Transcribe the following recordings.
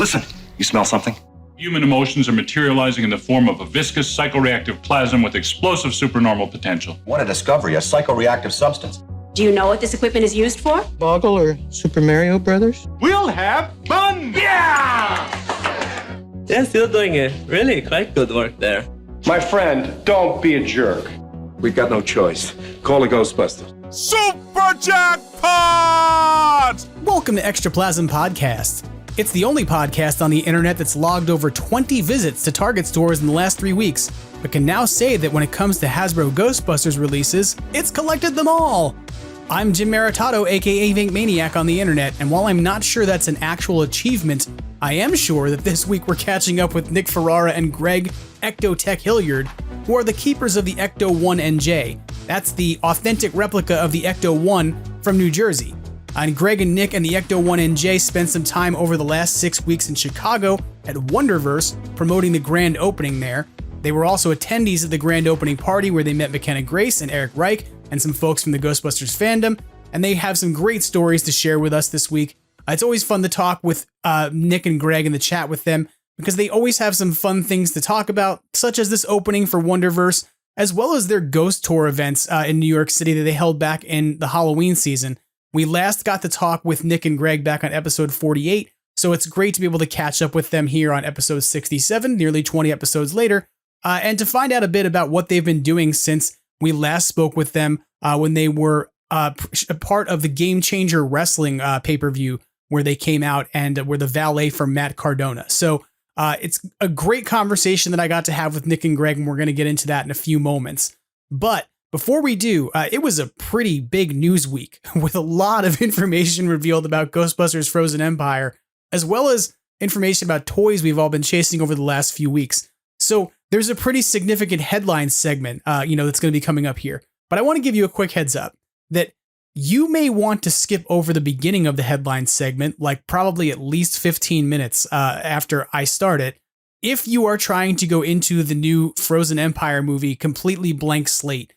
Listen, you smell something? Human emotions are materializing in the form of a viscous psychoreactive plasm with explosive supernormal potential. What a discovery, a psychoreactive substance. Do you know what this equipment is used for? Boggle or Super Mario Brothers? We'll have fun! Yeah! They're still doing it. Really quite good work there. My friend, don't be a jerk. We've got no choice. Call the Ghostbusters. Super Jackpot! Welcome to Extraplasm Podcast. It's the only podcast on the internet that's logged over 20 visits to Target stores in the last 3 weeks, but can now say that when it comes to Hasbro Ghostbusters releases, it's collected them all. I'm Jim Maritato, aka Vink Maniac on the internet, and while I'm not sure that's an actual achievement, I am sure that this week we're catching up with Nick Ferrarra and Greg, EctoTech Hilyard, who are the keepers of the Ecto-1 NJ. That's the authentic replica of the Ecto-1 from New Jersey. And Greg and Nick and the Ecto-1 NJ spent some time over the last 6 weeks in Chicago at Wonderverse promoting the grand opening there. They were also attendees at the grand opening party where they met McKenna Grace and Reich and some folks from the Ghostbusters fandom, and they have some great stories to share with us this week. It's always fun to talk with Nick and Greg in the chat with them because they always have some fun things to talk about, such as this opening for Wonderverse, as well as their ghost tour events in New York City that they held back in the Halloween season. We last got to talk with Nick and Greg back on episode 48, so it's great to be able to catch up with them here on episode 67, nearly 20 episodes later, and to find out a bit about what they've been doing since we last spoke with them when they were a part of the Game Changer Wrestling pay-per-view where they came out and were the valet for Matt Cardona. So it's a great conversation that I got to have with Nick and Greg, and we're going to get into that in a few moments. But before we do, it was a pretty big news week with a lot of information revealed about Ghostbusters Frozen Empire, as well as information about toys we've all been chasing over the last few weeks. So there's a pretty significant headline segment, that's going to be coming up here. But I want to give you a quick heads up that you may want to skip over the beginning of the headline segment, like probably at least 15 minutes after I start it, if you are trying to go into the new Frozen Empire movie completely blank slate.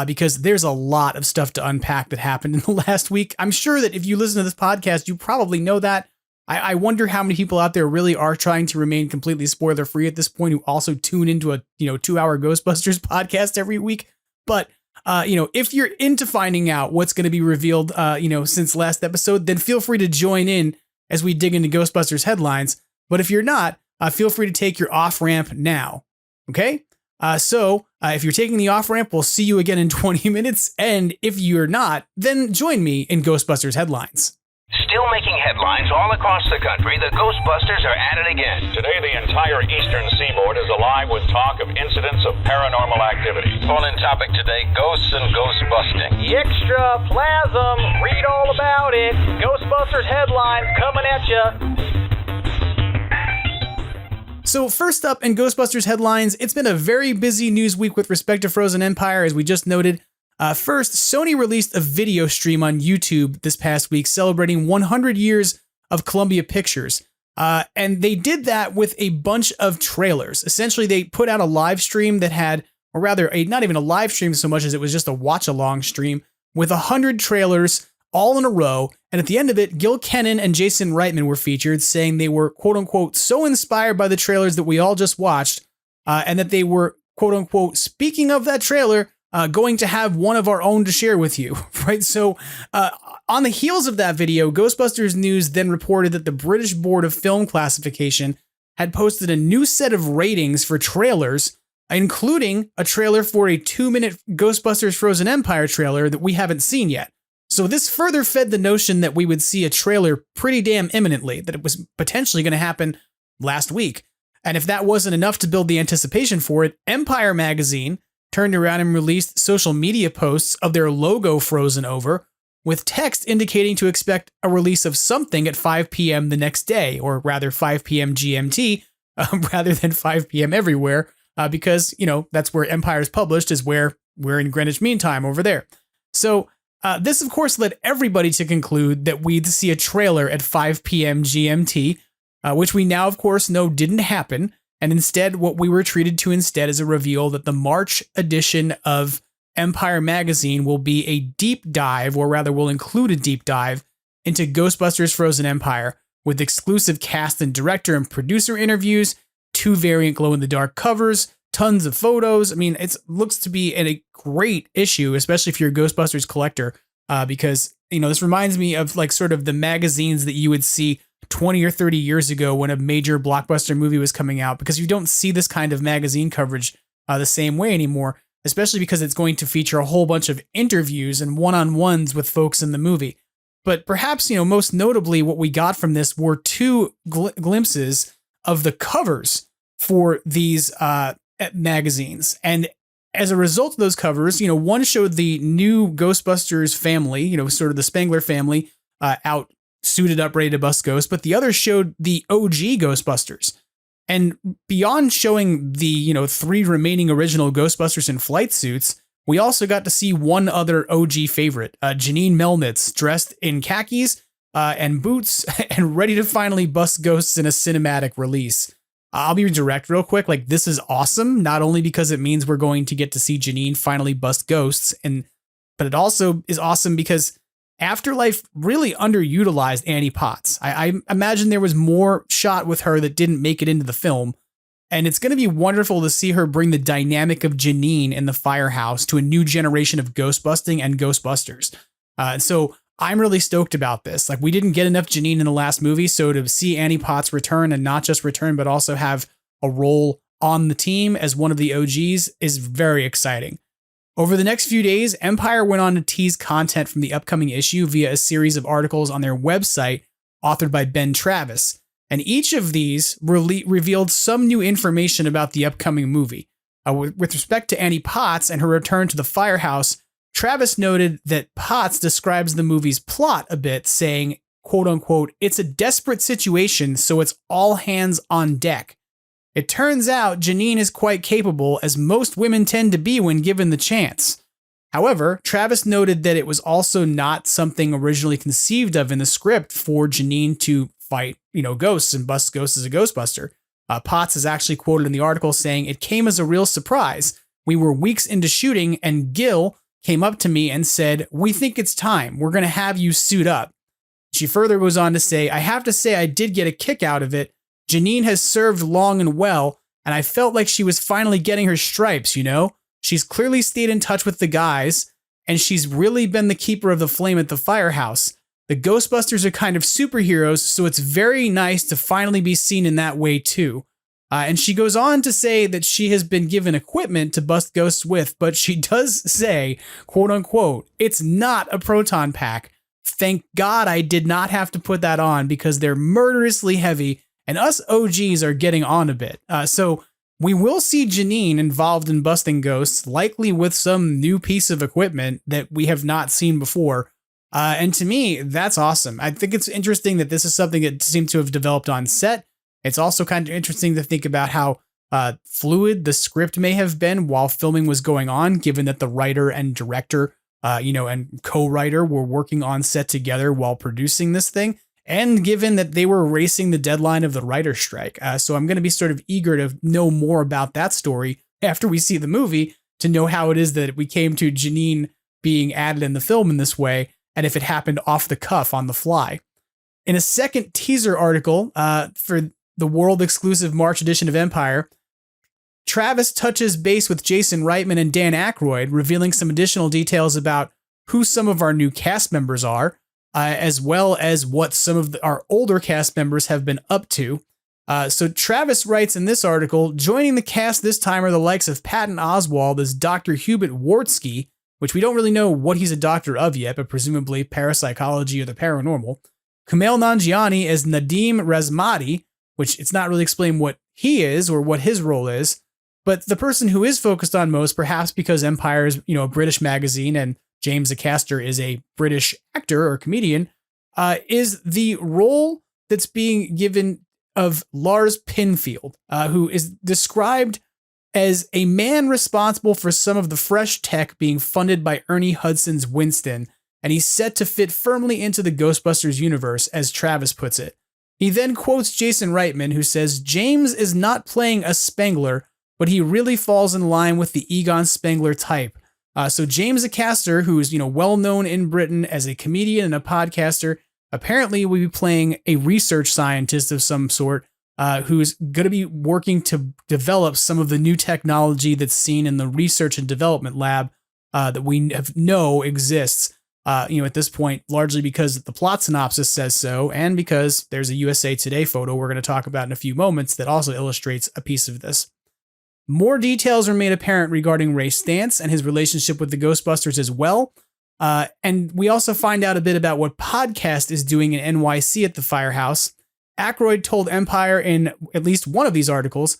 Because there's a lot of stuff to unpack that happened in the last week. I'm sure that if you listen to this podcast, you probably know that. I wonder how many people out there really are trying to remain completely spoiler free at this point, who also tune into a 2-hour Ghostbusters podcast every week. But if you're into finding out what's going to be revealed, since last episode, then feel free to join in as we dig into Ghostbusters headlines. But if you're not, feel free to take your off ramp now. Okay. So if you're taking the off-ramp, we'll see you again in 20 minutes. And if you're not, then join me in Ghostbusters headlines. Still making headlines all across the country, the Ghostbusters are at it again. Today, the entire eastern seaboard is alive with talk of incidents of paranormal activity. Phone-in topic today, ghosts and ghost busting. Extraplasm, read all about it. Ghostbusters headlines coming at you. So first up in Ghostbusters headlines, it's been a very busy news week with respect to Frozen Empire, as we just noted. First, Sony released a video stream on YouTube this past week celebrating 100 years of Columbia Pictures. And they did that with a bunch of trailers. Essentially, they put out a live stream that had, or rather, not even a live stream so much as it was just a watch-along stream with 100 trailers all in a row. And at the end of it, Gil Kenan and Jason Reitman were featured, saying they were, quote unquote, so inspired by the trailers that we all just watched, and that they were, quote unquote, speaking of that trailer, going to have one of our own to share with you, right? So on the heels of that video, Ghostbusters News then reported that the British Board of Film Classification had posted a new set of ratings for trailers, including a trailer for a 2-minute Ghostbusters Frozen Empire trailer that we haven't seen yet. So this further fed the notion that we would see a trailer pretty damn imminently, that it was potentially going to happen last week. And if that wasn't enough to build the anticipation for it, Empire magazine turned around and released social media posts of their logo frozen over, with text indicating to expect a release of something at 5 p.m. the next day, or rather 5 p.m. GMT, rather than 5 p.m. everywhere, because, that's where Empire is published, is where we're in Greenwich Mean Time over there. So this, of course, led everybody to conclude that we'd see a trailer at 5 p.m. GMT, which we now, of course, know didn't happen. And instead, what we were treated to instead is a reveal that the March edition of Empire magazine will be a deep dive, or rather will include a deep dive into Ghostbusters Frozen Empire, with exclusive cast and director and producer interviews, 2 variant glow-in-the-dark covers, tons of photos. I mean, it looks to be a great issue, especially if you're a Ghostbusters collector, because, this reminds me of like sort of the magazines that you would see 20 or 30 years ago when a major blockbuster movie was coming out, because you don't see this kind of magazine coverage the same way anymore, especially because it's going to feature a whole bunch of interviews and one-on-ones with folks in the movie. But perhaps, most notably what we got from this were 2 glimpses of the covers for these magazines. And as a result of those covers, one showed the new Ghostbusters family, sort of the Spengler family, out suited up, ready to bust ghosts, but the other showed the OG Ghostbusters. And beyond showing the, 3 remaining original Ghostbusters in flight suits, we also got to see one other OG favorite, Janine Melnitz, dressed in khakis and boots and ready to finally bust ghosts in a cinematic release. I'll be direct real quick. Like, this is awesome, not only because it means we're going to get to see Janine finally bust ghosts, but it also is awesome because Afterlife really underutilized Annie Potts. I imagine there was more shot with her that didn't make it into the film. And it's going to be wonderful to see her bring the dynamic of Janine in the firehouse to a new generation of ghostbusting and Ghostbusters. So I'm really stoked about this. Like, we didn't get enough Janine in the last movie, so to see Annie Potts return, and not just return, but also have a role on the team as one of the OGs, is very exciting. Over the next few days, Empire went on to tease content from the upcoming issue via a series of articles on their website, authored by Ben Travis. And each of these revealed some new information about the upcoming movie. With respect to Annie Potts and her return to the firehouse, Travis noted that Potts describes the movie's plot a bit, saying, quote unquote, "It's a desperate situation, so it's all hands on deck. It turns out Janine is quite capable, as most women tend to be when given the chance." However, Travis noted that it was also not something originally conceived of in the script for Janine to fight, ghosts and bust ghosts as a Ghostbuster. Potts is actually quoted in the article saying, "It came as a real surprise. We were weeks into shooting and Gil came up to me and said, 'We think it's time. We're going to have you suit up.'" She further goes on to say, "I have to say I did get a kick out of it. Janine has served long and well, and I felt like she was finally getting her stripes, She's clearly stayed in touch with the guys, and she's really been the keeper of the flame at the firehouse. The Ghostbusters are kind of superheroes, so it's very nice to finally be seen in that way too." And she goes on to say that she has been given equipment to bust ghosts with, but she does say, quote unquote, "It's not a proton pack. Thank God I did not have to put that on because they're murderously heavy, and us OGs are getting on a bit." So we will see Janine involved in busting ghosts, likely with some new piece of equipment that we have not seen before. And to me, that's awesome. I think it's interesting that this is something that seemed to have developed on set. It's also kind of interesting to think about how fluid the script may have been while filming was going on, given that the writer and director, and co-writer were working on set together while producing this thing, and given that they were racing the deadline of the writer's strike. So I'm going to be sort of eager to know more about that story after we see the movie, to know how it is that we came to Janine being added in the film in this way, and if it happened off the cuff on the fly. In a second teaser article for the world exclusive March edition of Empire, Travis touches base with Jason Reitman and Dan Aykroyd, revealing some additional details about who some of our new cast members are, as well as what some of our older cast members have been up to. So Travis writes in this article, "Joining the cast this time are the likes of Patton Oswalt as Dr. Hubert Wartsky," which we don't really know what he's a doctor of yet, but presumably parapsychology or the paranormal. Kumail Nanjiani as Nadim Razmati, which it's not really explained what he is or what his role is. But the person who is focused on most, perhaps because Empire is, a British magazine and James Acaster is a British actor or comedian, is the role that's being given of Lars Pinfield, who is described as a man responsible for some of the fresh tech being funded by Ernie Hudson's Winston, and he's set to fit firmly into the Ghostbusters universe, as Travis puts it. He then quotes Jason Reitman, who says, "James is not playing a Spengler, but he really falls in line with the Egon Spengler type." So James Acaster, who is, well known in Britain as a comedian and a podcaster, Apparently, we'll be playing a research scientist of some sort who's going to be working to develop some of the new technology that's seen in the research and development lab that we know exists. At this point, largely because the plot synopsis says so, and because there's a USA Today photo we're going to talk about in a few moments that also illustrates a piece of this. More details are made apparent regarding Ray Stantz and his relationship with the Ghostbusters as well. And we also find out a bit about what Podcast is doing in NYC at the firehouse. Aykroyd told Empire in at least one of these articles,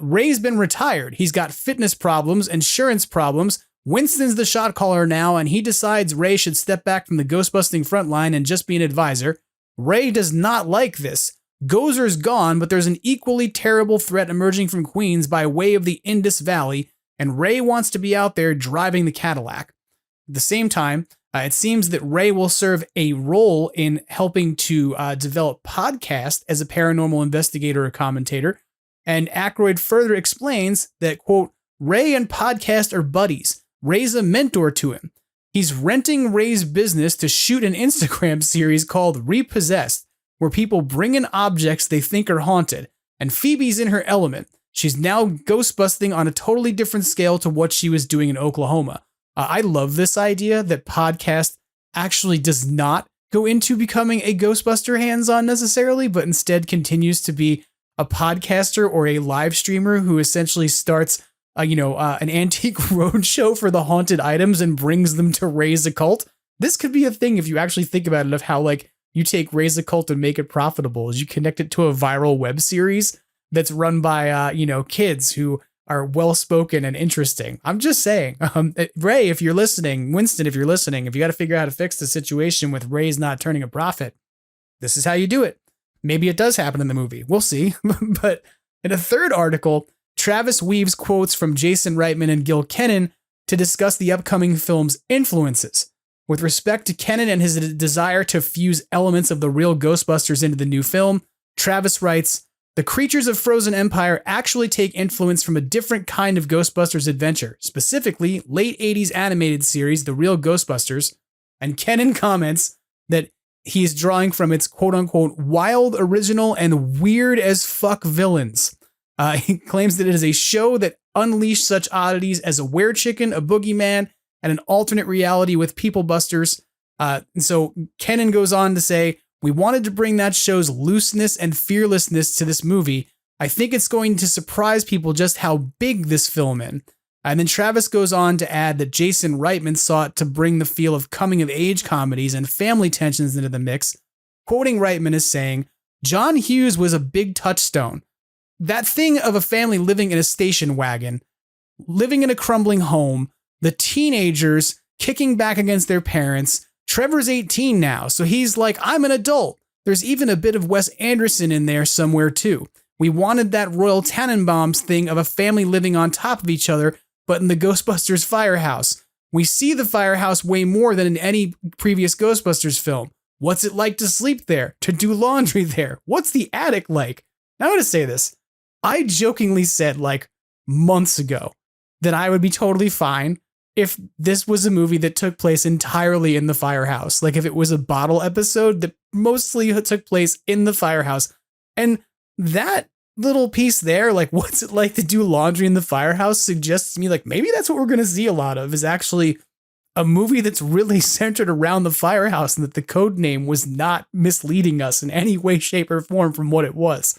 Ray's been retired. He's got fitness problems, insurance problems. Winston's the shot caller now, and he decides Ray should step back from the ghostbusting front line and just be an advisor. Ray does not like this. Gozer's gone, but there's an equally terrible threat emerging from Queens by way of the Indus Valley, and Ray wants to be out there driving the Cadillac. At the same time, it seems that Ray will serve a role in helping to develop Podcast as a paranormal investigator or commentator, and Aykroyd further explains that, quote, Ray and Podcast are buddies. Ray's a mentor to him. He's renting Ray's business to shoot an Instagram series called Repossessed, where people bring in objects they think are haunted, and Phoebe's in her element. She's now ghostbusting on a totally different scale to what she was doing in Oklahoma. I love this idea that Podcast actually does not go into becoming a Ghostbuster hands-on necessarily, but instead continues to be a podcaster or a live streamer who essentially starts an antique roadshow for the haunted items and brings them to Ray's Occult. This could be a thing if you actually think about it, of how you take Ray's Occult and make it profitable, as you connect it to a viral web series that's run by kids who are well-spoken and interesting. I'm just saying, Ray, if you're listening, Winston, if you're listening, if you got to figure out how to fix the situation with Ray's not turning a profit, this is how you do it. Maybe it does happen in the movie. We'll see. But in a third article, Travis weaves quotes from Jason Reitman and Gil Kennan to discuss the upcoming film's influences. With respect to Kennan and his desire to fuse elements of the real Ghostbusters into the new film, Travis writes, the creatures of Frozen Empire actually take influence from a different kind of Ghostbusters adventure, specifically late 80s animated series The Real Ghostbusters, and Kennan comments that he is drawing from its quote-unquote wild, original, and weird as fuck villains. He claims that it is a show that unleashed such oddities as a were-chicken, a boogeyman, and an alternate reality with people busters. And so Kennan goes on to say, we wanted to bring that show's looseness and fearlessness to this movie. I think it's going to surprise people just how big this film is. And then Travis goes on to add that Jason Reitman sought to bring the feel of coming-of-age comedies and family tensions into the mix. Quoting Reitman as saying, John Hughes was a big touchstone. That thing of a family living in a station wagon, living in a crumbling home, the teenagers kicking back against their parents. Trevor's 18 now, so he's like, I'm an adult. There's even a bit of Wes Anderson in there somewhere too. We wanted that Royal Tannenbaums thing of a family living on top of each other, but in the Ghostbusters firehouse. We see the firehouse way more than in any previous Ghostbusters film. What's it like to sleep there? To do laundry there? What's the attic like? Now I'm going to say this. I jokingly said months ago that I would be totally fine if this was a movie that took place entirely in the firehouse. If it was a bottle episode that mostly took place in the firehouse. And that little piece there, what's it like to do laundry in the firehouse, suggests to me maybe that's what we're going to see a lot of, is actually a movie that's really centered around the firehouse, and that the code name was not misleading us in any way, shape, or form from what it was.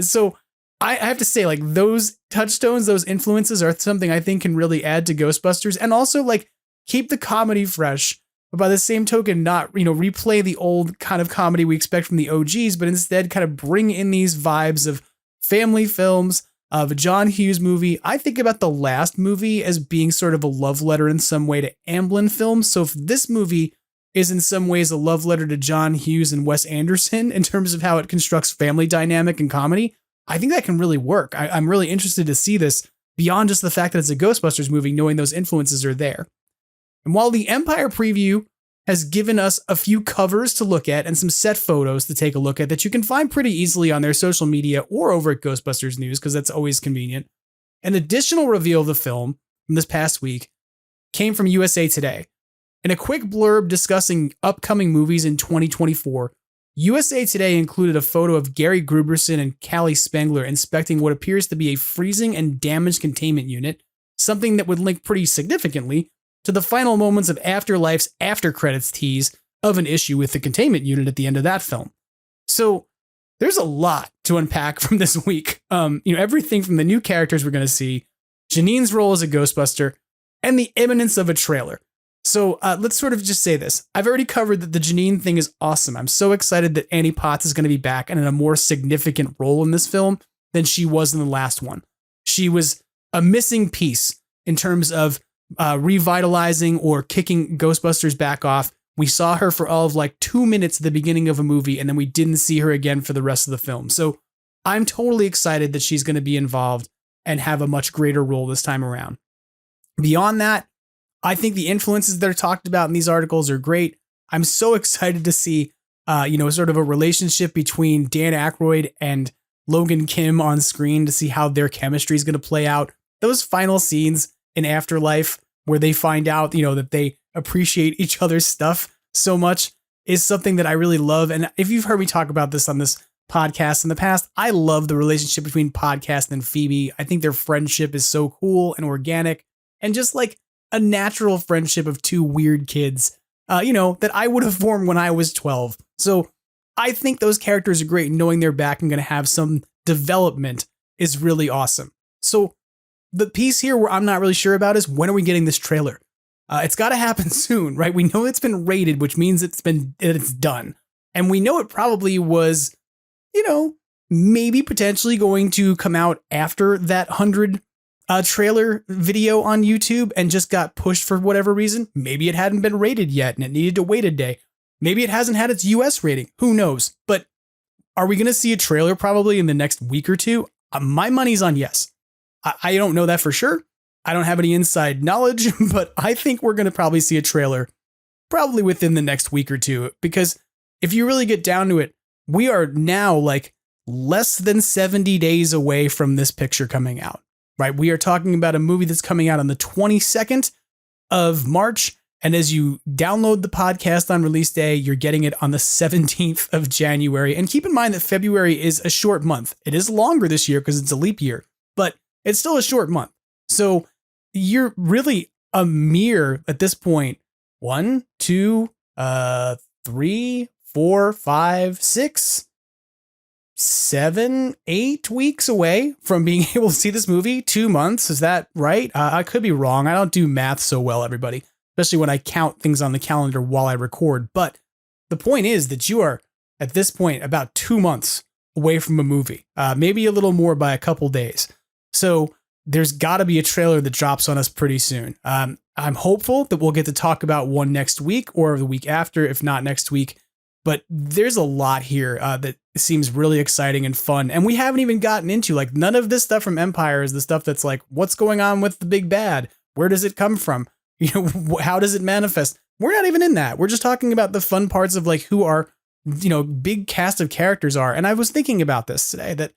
So I have to say, those touchstones, those influences are something I think can really add to Ghostbusters, and also keep the comedy fresh, but by the same token, not, replay the old kind of comedy we expect from the OGs, but instead kind of bring in these vibes of family films, of a John Hughes movie. I think about the last movie as being sort of a love letter in some way to Amblin films. So if this movie is in some ways a love letter to John Hughes and Wes Anderson in terms of how it constructs family dynamic and comedy, I think that can really work. I'm really interested to see this beyond just the fact that it's a Ghostbusters movie, knowing those influences are there. And while the Empire preview has given us a few covers to look at and some set photos to take a look at that you can find pretty easily on their social media or over at Ghostbusters News, because that's always convenient, an additional reveal of the film from this past week came from USA Today. In a quick blurb discussing upcoming movies in 2024, USA Today included a photo of Gary Gruberson and Callie Spengler inspecting what appears to be a freezing and damage containment unit, something that would link pretty significantly to the final moments of Afterlife's after credits tease of an issue with the containment unit at the end of that film. So there's a lot to unpack from this week. Everything from the new characters we're going to see, Janine's role as a Ghostbuster, and the imminence of a trailer. So let's sort of just say this. I've already covered that the Janine thing is awesome. I'm so excited that Annie Potts is going to be back and in a more significant role in this film than she was in the last one. She was a missing piece in terms of revitalizing or kicking Ghostbusters back off. We saw her for all of like 2 minutes at the beginning of a movie, and then we didn't see her again for the rest of the film. So I'm totally excited that she's going to be involved and have a much greater role this time around. Beyond that, I think the influences that are talked about in these articles are great. I'm so excited to see, sort of a relationship between Dan Aykroyd and Logan Kim on screen to see how their chemistry is going to play out. Those final scenes in Afterlife where they find out, that they appreciate each other's stuff so much is something that I really love. And if you've heard me talk about this on this podcast in the past, I love the relationship between Podcast and Phoebe. I think their friendship is so cool and organic and just like a natural friendship of two weird kids, that I would have formed when I was 12. So I think those characters are great. Knowing they're back and going to have some development is really awesome. So the piece here where I'm not really sure about is when are we getting this trailer? It's got to happen soon, right? We know it's been rated, which means it's done. And we know it probably was, maybe potentially going to come out after that 100 trailer video on YouTube and just got pushed for whatever reason. Maybe it hadn't been rated yet and it needed to wait a day. Maybe it hasn't had its US rating. Who knows? But are we going to see a trailer probably in the next week or two? My money's on yes. I don't know that for sure. I don't have any inside knowledge, but I think we're going to probably see a trailer probably within the next week or two, because if you really get down to it, we are now like less than 70 days away from this picture coming out, right? We are talking about a movie that's coming out on the 22nd of March. And as you download the podcast on release day, you're getting it on the 17th of January. And keep in mind that February is a short month. It is longer this year because it's a leap year, but it's still a short month. So you're really a mere, at this point, 1, 2, 3, 4, 5, 6, 7, 8 weeks away from being able to see this movie. 2 months. Is that right? I could be wrong. I don't do math so well, everybody, especially when I count things on the calendar while I record. But the point is that you are at this point about 2 months away from a movie, maybe a little more by a couple days. So there's got to be a trailer that drops on us pretty soon. I'm hopeful that we'll get to talk about one next week or the week after, if not next week. But there's a lot here that seems really exciting and fun. And we haven't even gotten into, like, none of this stuff from Empire is the stuff that's like, what's going on with the big bad? Where does it come from? How does it manifest? We're not even in that. We're just talking about the fun parts of like who our, big cast of characters are. And I was thinking about this today that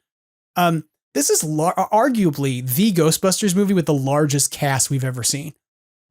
this is arguably the Ghostbusters movie with the largest cast we've ever seen.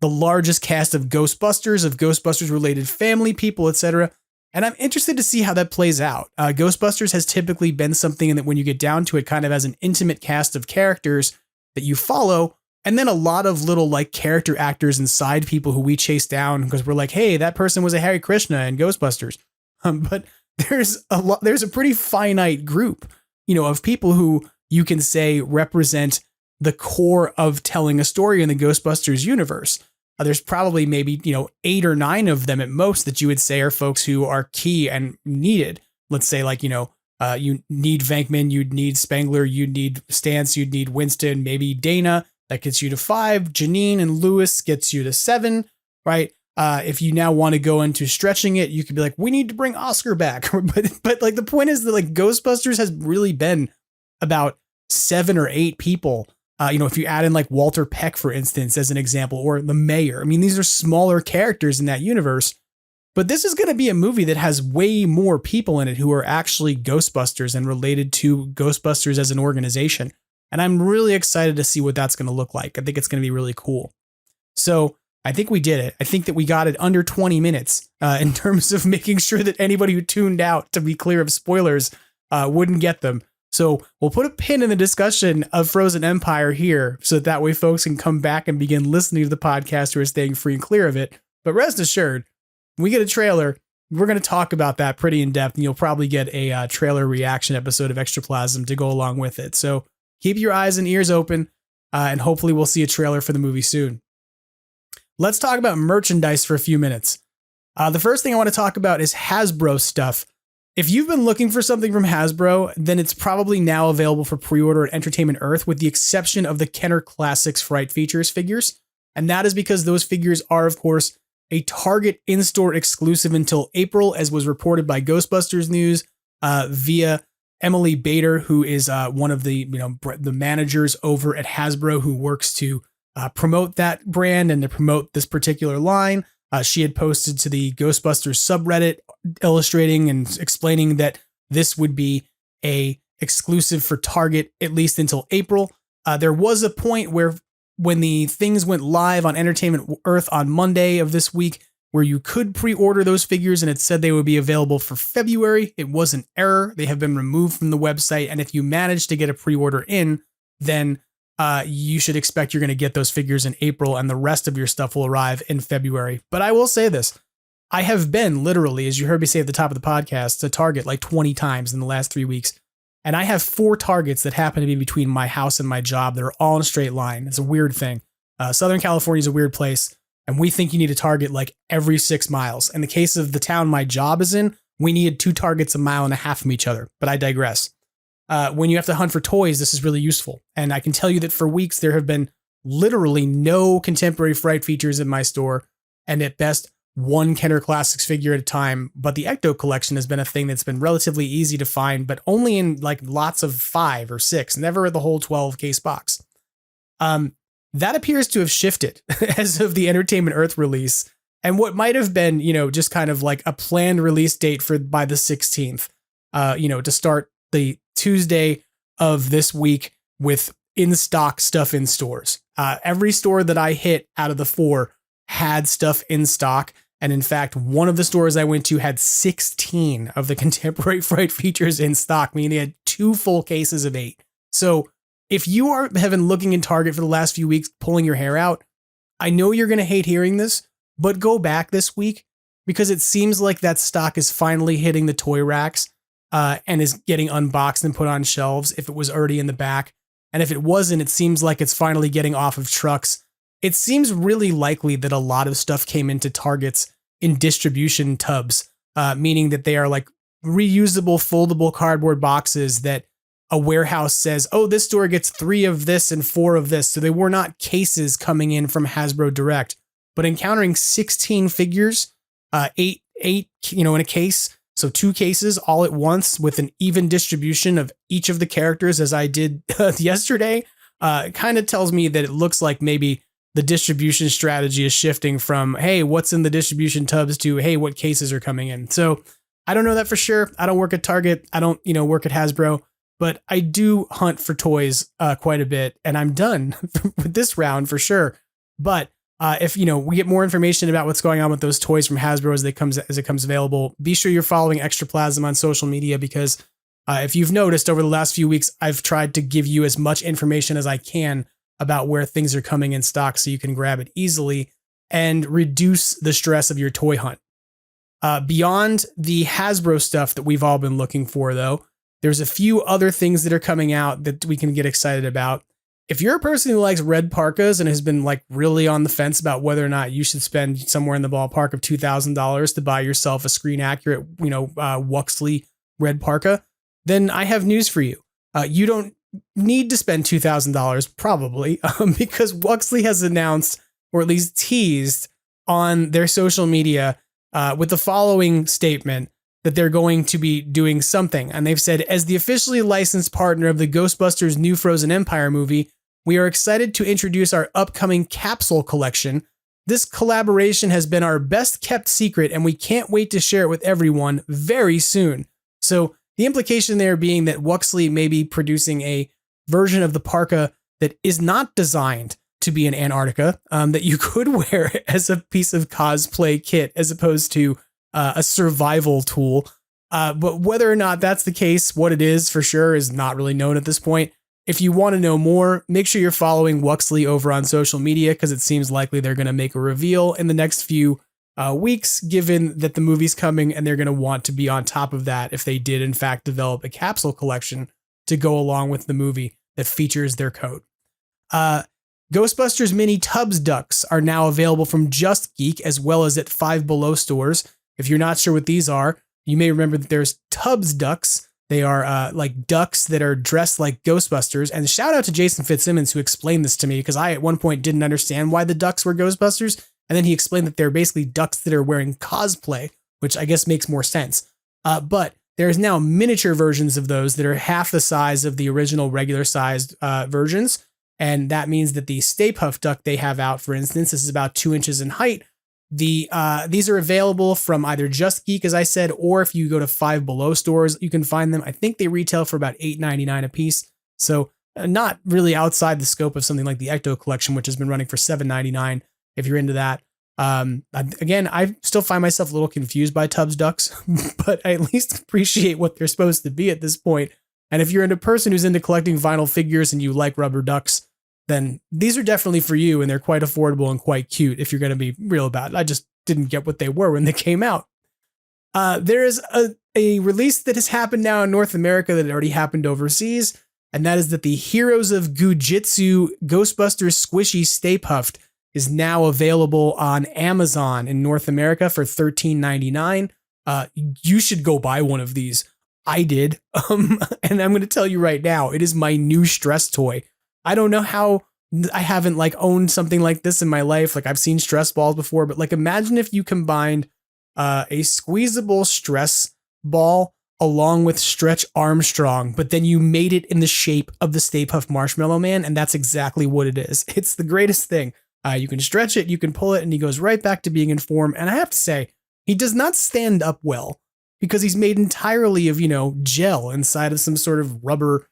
The largest cast of Ghostbusters related family people, etc. And I'm interested to see how that plays out. Ghostbusters has typically been something that when you get down to it kind of has an intimate cast of characters that you follow. And then a lot of little like character actors and side people who we chase down because we're like, hey, that person was a Hare Krishna in Ghostbusters. But there's a pretty finite group, of people who you can say represent the core of telling a story in the Ghostbusters universe. There's probably maybe, 8 or 9 of them at most that you would say are folks who are key and needed. Let's say like, you need Venkman, you'd need Spengler, you'd need Stantz, you'd need Winston, maybe Dana. That gets you to 5. Janine and Lewis gets you to 7, right? If you now want to go into stretching it, you could be like, we need to bring Oscar back. but like the point is that like Ghostbusters has really been about 7 or 8 people. If you add in like Walter Peck, for instance, as an example, or the mayor. I mean, these are smaller characters in that universe. But this is going to be a movie that has way more people in it who are actually Ghostbusters and related to Ghostbusters as an organization. And I'm really excited to see what that's going to look like. I think it's going to be really cool. So I think we did it. I think that we got it under 20 minutes in terms of making sure that anybody who tuned out to be clear of spoilers wouldn't get them. So we'll put a pin in the discussion of Frozen Empire here so that way folks can come back and begin listening to the podcast who are staying free and clear of it. But rest assured, when we get a trailer, we're going to talk about that pretty in depth, and you'll probably get a trailer reaction episode of Extraplasm to go along with it. So keep your eyes and ears open, and hopefully we'll see a trailer for the movie soon. Let's talk about merchandise for a few minutes. The first thing I want to talk about is Hasbro stuff. If you've been looking for something from Hasbro, then it's probably now available for pre-order at Entertainment Earth, with the exception of the Kenner Classics Fright Features figures. And that is because those figures are, of course, a Target in-store exclusive until April, as was reported by Ghostbusters News via Emily Bader, who is one of the the managers over at Hasbro who works to promote that brand and to promote this particular line. She had posted to the Ghostbusters subreddit illustrating and explaining that this would be a exclusive for Target at least until April. There was a point where when the things went live on Entertainment Earth on Monday of this week, where you could pre-order those figures and it said they would be available for February. It was an error. They have been removed from the website. And if you manage to get a pre-order in, then you should expect you're going to get those figures in April, and the rest of your stuff will arrive in February. But I will say this. I have been literally, as you heard me say at the top of the podcast, to Target like 20 times in the last 3 weeks. And I have 4 Targets that happen to be between my house and my job. They're all in a straight line. It's a weird thing. Southern California is a weird place. And we think you need a Target like every 6 miles. In the case of the town my job is in, we need 2 Targets a mile and a half from each other. But I digress. When you have to hunt for toys, this is really useful. And I can tell you that for weeks, there have been literally no contemporary Fright Features in my store. And at best, 1 Kenner Classics figure at a time. But the Ecto collection has been a thing that's been relatively easy to find, but only in like lots of 5 or 6, never the whole 12 case box. That appears to have shifted as of the Entertainment Earth release. And what might have been, just kind of like a planned release date by the 16th, to start the Tuesday of this week with in-stock stuff in stores. Every store that I hit out of the 4 had stuff in stock. And in fact, one of the stores I went to had 16 of the contemporary Fright Features in stock, meaning they had 2 full cases of 8. So if you have been looking in Target for the last few weeks, pulling your hair out, I know you're going to hate hearing this, but go back this week, because it seems like that stock is finally hitting the toy racks and is getting unboxed and put on shelves if it was already in the back. And if it wasn't, it seems like it's finally getting off of trucks. It seems really likely that a lot of stuff came into Targets in distribution tubs, meaning that they are like reusable, foldable cardboard boxes that a warehouse says, oh, this store gets 3 of this and 4 of this. So they were not cases coming in from Hasbro Direct, but encountering 16 figures, 8 in a case. So 2 cases all at once with an even distribution of each of the characters, as I did yesterday, kind of tells me that it looks like maybe the distribution strategy is shifting from, hey, what's in the distribution tubs to, hey, what cases are coming in. So I don't know that for sure. I don't work at Target. I don't, work at Hasbro, but I do hunt for toys quite a bit, and I'm done with this round for sure. But if we get more information about what's going on with those toys from Hasbro as it comes available, be sure you're following Extraplasm on social media, because if you've noticed over the last few weeks, I've tried to give you as much information as I can about where things are coming in stock so you can grab it easily and reduce the stress of your toy hunt. Beyond the Hasbro stuff that we've all been looking for, though, there's a few other things that are coming out that we can get excited about. If you're a person who likes red parkas and has been like really on the fence about whether or not you should spend somewhere in the ballpark of $2,000 to buy yourself a screen accurate, Wuxley red parka, then I have news for you. You don't need to spend $2,000 probably, because Wuxley has announced, or at least teased on their social media with the following statement, that they're going to be doing something. And they've said, as the officially licensed partner of the Ghostbusters new Frozen Empire movie, we are excited to introduce our upcoming capsule collection. This collaboration has been our best kept secret, and we can't wait to share it with everyone very soon. So the implication there being that Wuxley may be producing a version of the parka that is not designed to be in Antarctica that you could wear as a piece of cosplay kit as opposed to a survival tool. But whether or not that's the case, what it is for sure is not really known at this point. If you want to know more, make sure you're following Wuxley over on social media because it seems likely they're going to make a reveal in the next few weeks, given that the movie's coming and they're going to want to be on top of that if they did in fact develop a capsule collection to go along with the movie that features their coat. Ghostbusters mini Tubbs ducks are now available from Just Geek as well as at Five Below stores. If you're not sure what these are, you may remember that there's Tubbs ducks. They are like ducks that are dressed like Ghostbusters. And shout out to Jason Fitzsimmons who explained this to me because I at one point didn't understand why the ducks were Ghostbusters. And then he explained that they're basically ducks that are wearing cosplay, which I guess makes more sense. But there's now miniature versions of those that are half the size of the original regular sized versions. And that means that the Stay Puft duck they have out, for instance, this is about 2 inches in height. These are available from either Just Geek, as I said, or if you go to Five Below stores, you can find them. I think they retail for about $8.99 a piece. So not really outside the scope of something like the Ecto collection, which has been running for $7.99 if you're into that. Again, I still find myself a little confused by Tubbs ducks, but I at least appreciate what they're supposed to be at this point. And if you're a person who's into collecting vinyl figures and you like rubber ducks, then these are definitely for you, and they're quite affordable and quite cute if you're going to be real about it. I just didn't get what they were when they came out. There is a release that has happened now in North America that already happened overseas, and that is that the Heroes of Gujitsu Ghostbusters Squishy Stay Puft is now available on Amazon in North America for $13.99. You should go buy one of these. I did. And I'm going to tell you right now, it is my new stress toy. I don't know how I haven't like owned something like this in my life. Like I've seen stress balls before, but like imagine if you combined a squeezable stress ball along with Stretch Armstrong, but then you made it in the shape of the Stay Puft Marshmallow Man. And that's exactly what it is. It's the greatest thing. You can stretch it, you can pull it, and he goes right back to being in form. And I have to say, he does not stand up well because he's made entirely of, gel inside of some sort of rubber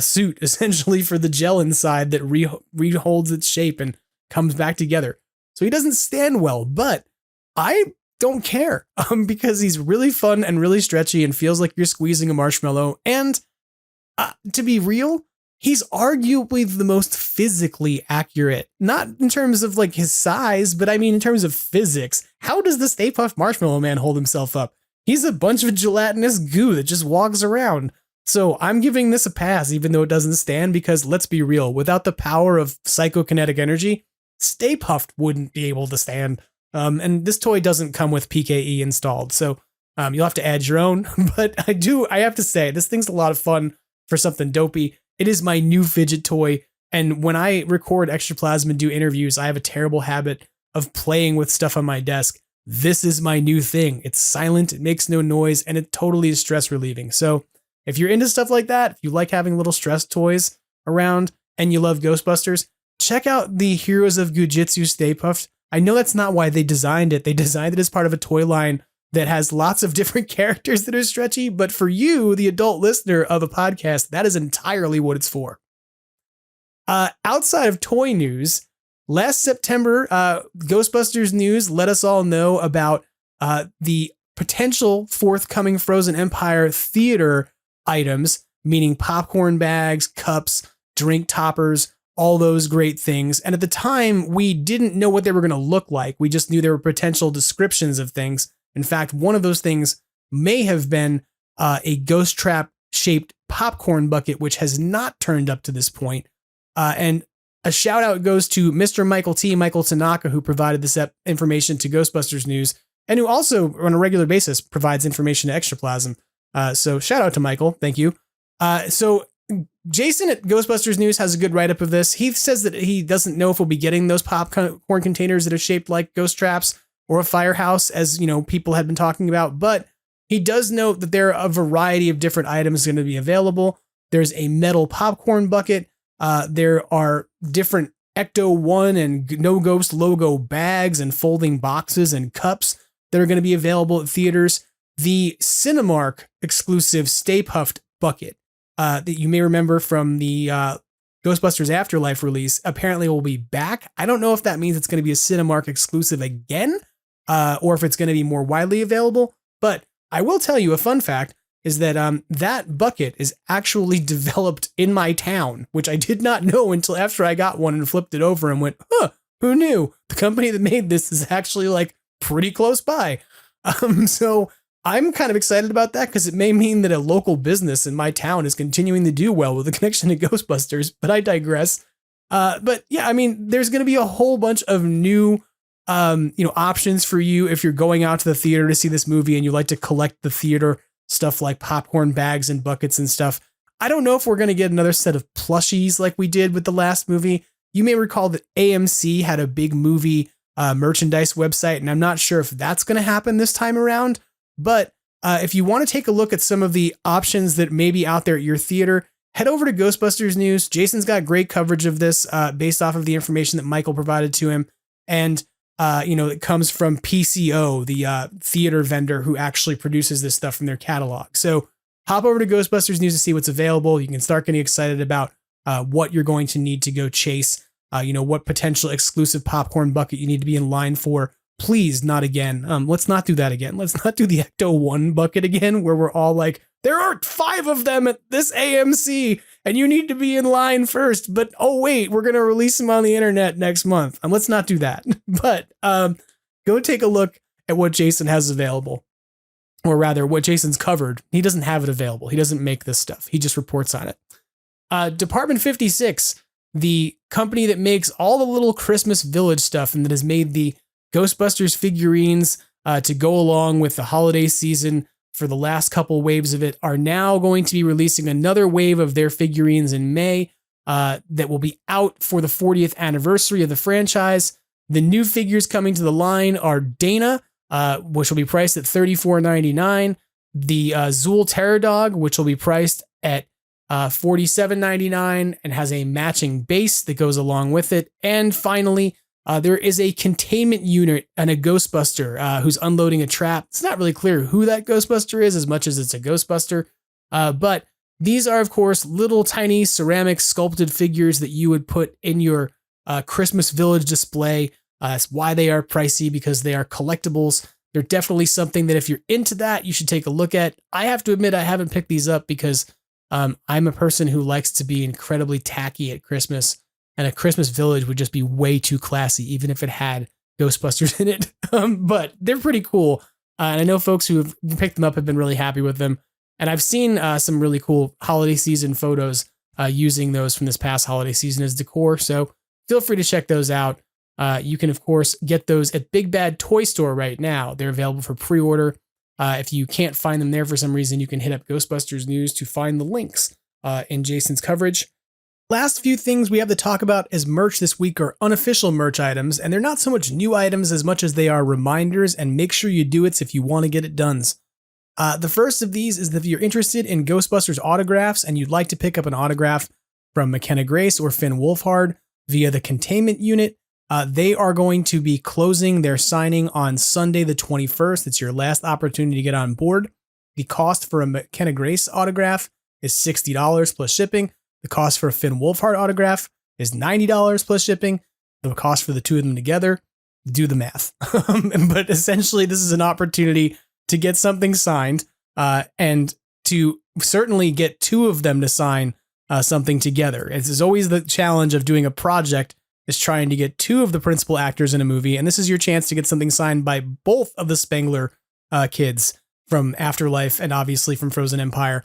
suit essentially for the gel inside that reholds its shape and comes back together. So he doesn't stand well, but I don't care because he's really fun and really stretchy and feels like you're squeezing a marshmallow. And to be real, he's arguably the most physically accurate, not in terms of like his size, but I mean, in terms of physics. How does the Stay Puft Marshmallow Man hold himself up? He's a bunch of gelatinous goo that just walks around. So I'm giving this a pass, even though it doesn't stand, because let's be real, without the power of psychokinetic energy, Stay Puft wouldn't be able to stand. And this toy doesn't come with PKE installed, so you'll have to add your own. But I have to say, this thing's a lot of fun for something dopey. It is my new fidget toy. And when I record Extraplasm and do interviews, I have a terrible habit of playing with stuff on my desk. This is my new thing. It's silent, it makes no noise, and it totally is stress relieving. So if you're into stuff like that, if you like having little stress toys around and you love Ghostbusters, check out the Heroes of Gujitsu Stay Puft. I know that's not why they designed it. They designed it as part of a toy line that has lots of different characters that are stretchy, but for you, the adult listener of a podcast, that is entirely what it's for. Outside of toy news, last September, Ghostbusters News let us all know about the potential forthcoming Frozen Empire theater items, meaning popcorn bags, cups, drink toppers, all those great things. And at the time, we didn't know what they were going to look like. We just knew there were potential descriptions of things. In fact, one of those things may have been a ghost trap shaped popcorn bucket, which has not turned up to this point. And a shout out goes to Mr. Michael Tanaka, who provided this information to Ghostbusters News and who also on a regular basis provides information to Extraplasm. So shout out to Michael. Thank you. So Jason at Ghostbusters News has a good write-up of this. He says that he doesn't know if we'll be getting those popcorn containers that are shaped like ghost traps or a firehouse, as people had been talking about, but he does note that there are a variety of different items going to be available. There's a metal popcorn bucket. There are different Ecto-1 and No Ghost logo bags and folding boxes and cups that are going to be available at theaters. The Cinemark exclusive Stay Puft bucket that you may remember from the Ghostbusters Afterlife release apparently will be back. I don't know if that means it's going to be a Cinemark exclusive again, or if it's going to be more widely available. But I will tell you a fun fact is that that bucket is actually developed in my town, which I did not know until after I got one and flipped it over and went, huh, who knew? The company that made this is actually like pretty close by. So I'm kind of excited about that because it may mean that a local business in my town is continuing to do well with a connection to Ghostbusters, but I digress. But yeah, I mean, there's going to be a whole bunch of new, options for you if you're going out to the theater to see this movie and you like to collect the theater stuff like popcorn bags and buckets and stuff. I don't know if we're going to get another set of plushies like we did with the last movie. You may recall that AMC had a big movie merchandise website, and I'm not sure if that's going to happen this time around. But if you want to take a look at some of the options that may be out there at your theater, head over to Ghostbusters News. Jason's got great coverage of this based off of the information that Michael provided to him. And, it comes from PCO, the theater vendor who actually produces this stuff from their catalog. So hop over to Ghostbusters News to see what's available. You can start getting excited about what you're going to need to go chase, what potential exclusive popcorn bucket you need to be in line for. Please, not again. Let's not do that again. Let's not do the Ecto-1 bucket again, where we're all like, there are 5 of them at this AMC, and you need to be in line first. But, oh, wait, we're going to release them on the internet next month. Let's not do that. But go take a look at what Jason has available, or rather, what Jason's covered. He doesn't have it available. He doesn't make this stuff. He just reports on it. Department 56, the company that makes all the little Christmas Village stuff and that has made the Ghostbusters figurines to go along with the holiday season for the last couple waves of it, are now going to be releasing another wave of their figurines in May that will be out for the 40th anniversary of the franchise. The new figures coming to the line are Dana, which will be priced at $34.99, the Zool Terror Dog, which will be priced at $47.99 and has a matching base that goes along with it, and finally, there is a containment unit and a Ghostbuster who's unloading a trap. It's not really clear who that Ghostbuster is as much as it's a Ghostbuster. But these are, of course, little tiny ceramic sculpted figures that you would put in your Christmas Village display. That's why they are pricey, because they are collectibles. They're definitely something that if you're into that, you should take a look at. I have to admit, I haven't picked these up because I'm a person who likes to be incredibly tacky at Christmas. And a Christmas Village would just be way too classy, even if it had Ghostbusters in it. But they're pretty cool. And I know folks who have picked them up have been really happy with them. And I've seen some really cool holiday season photos using those from this past holiday season as decor. So feel free to check those out. You can, of course, get those at Big Bad Toy Store right now. They're available for pre-order. If you can't find them there for some reason, you can hit up Ghostbusters News to find the links in Jason's coverage. Last few things we have to talk about as merch this week are unofficial merch items, and they're not so much new items as much as they are reminders, and make sure you do it if you want to get it done. The first of these is that if you're interested in Ghostbusters autographs and you'd like to pick up an autograph from McKenna Grace or Finn Wolfhard via the containment unit, they are going to be closing their signing on Sunday the 21st. It's your last opportunity to get on board. The cost for a McKenna Grace autograph is $60 plus shipping. The cost for a Finn Wolfhard autograph is $90 plus shipping. The cost for the two of them together, do the math. But essentially, this is an opportunity to get something signed and to certainly get two of them to sign something together. This is always the challenge of doing a project, is trying to get two of the principal actors in a movie. And this is your chance to get something signed by both of the Spengler kids from Afterlife and obviously from Frozen Empire.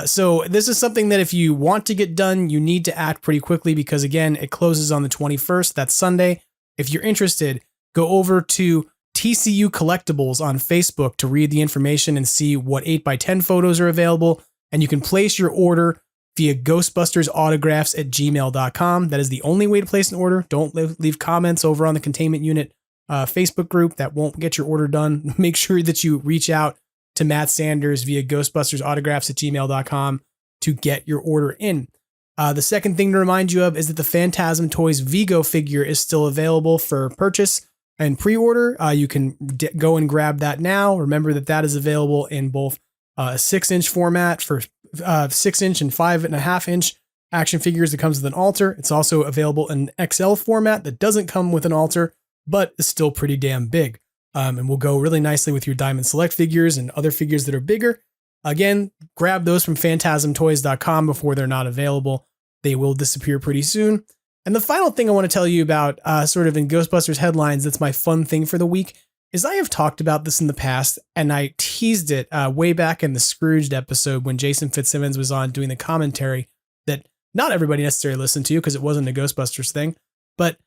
So this is something that if you want to get done, you need to act pretty quickly because, again, it closes on the 21st. That's Sunday. If you're interested, go over to TCU Collectibles on Facebook to read the information and see what 8x10 photos are available. And you can place your order via ghostbustersautographs@gmail.com. That is the only way to place an order. Don't leave comments over on the Containment Unit Facebook group. That won't get your order done. Make sure that you reach out to Matt Sanders via ghostbustersautographs@gmail.com to get your order in. The second thing to remind you of is that the Phantasm Toys Vigo figure is still available for purchase and pre-order. You can go and grab that now. Remember that that is available in both a 6-inch format for 6-inch and 5.5-inch action figures that comes with an altar. It's also available in XL format that doesn't come with an altar, but is still pretty damn big. And will go really nicely with your Diamond Select figures and other figures that are bigger. Again, grab those from phantasmtoys.com before they're not available. They will disappear pretty soon. And the final thing I want to tell you about, sort of in Ghostbusters headlines, that's my fun thing for the week, is I have talked about this in the past, and I teased it way back in the Scrooged episode when Jason Fitzsimmons was on doing the commentary that not everybody necessarily listened to because it wasn't a Ghostbusters thing. But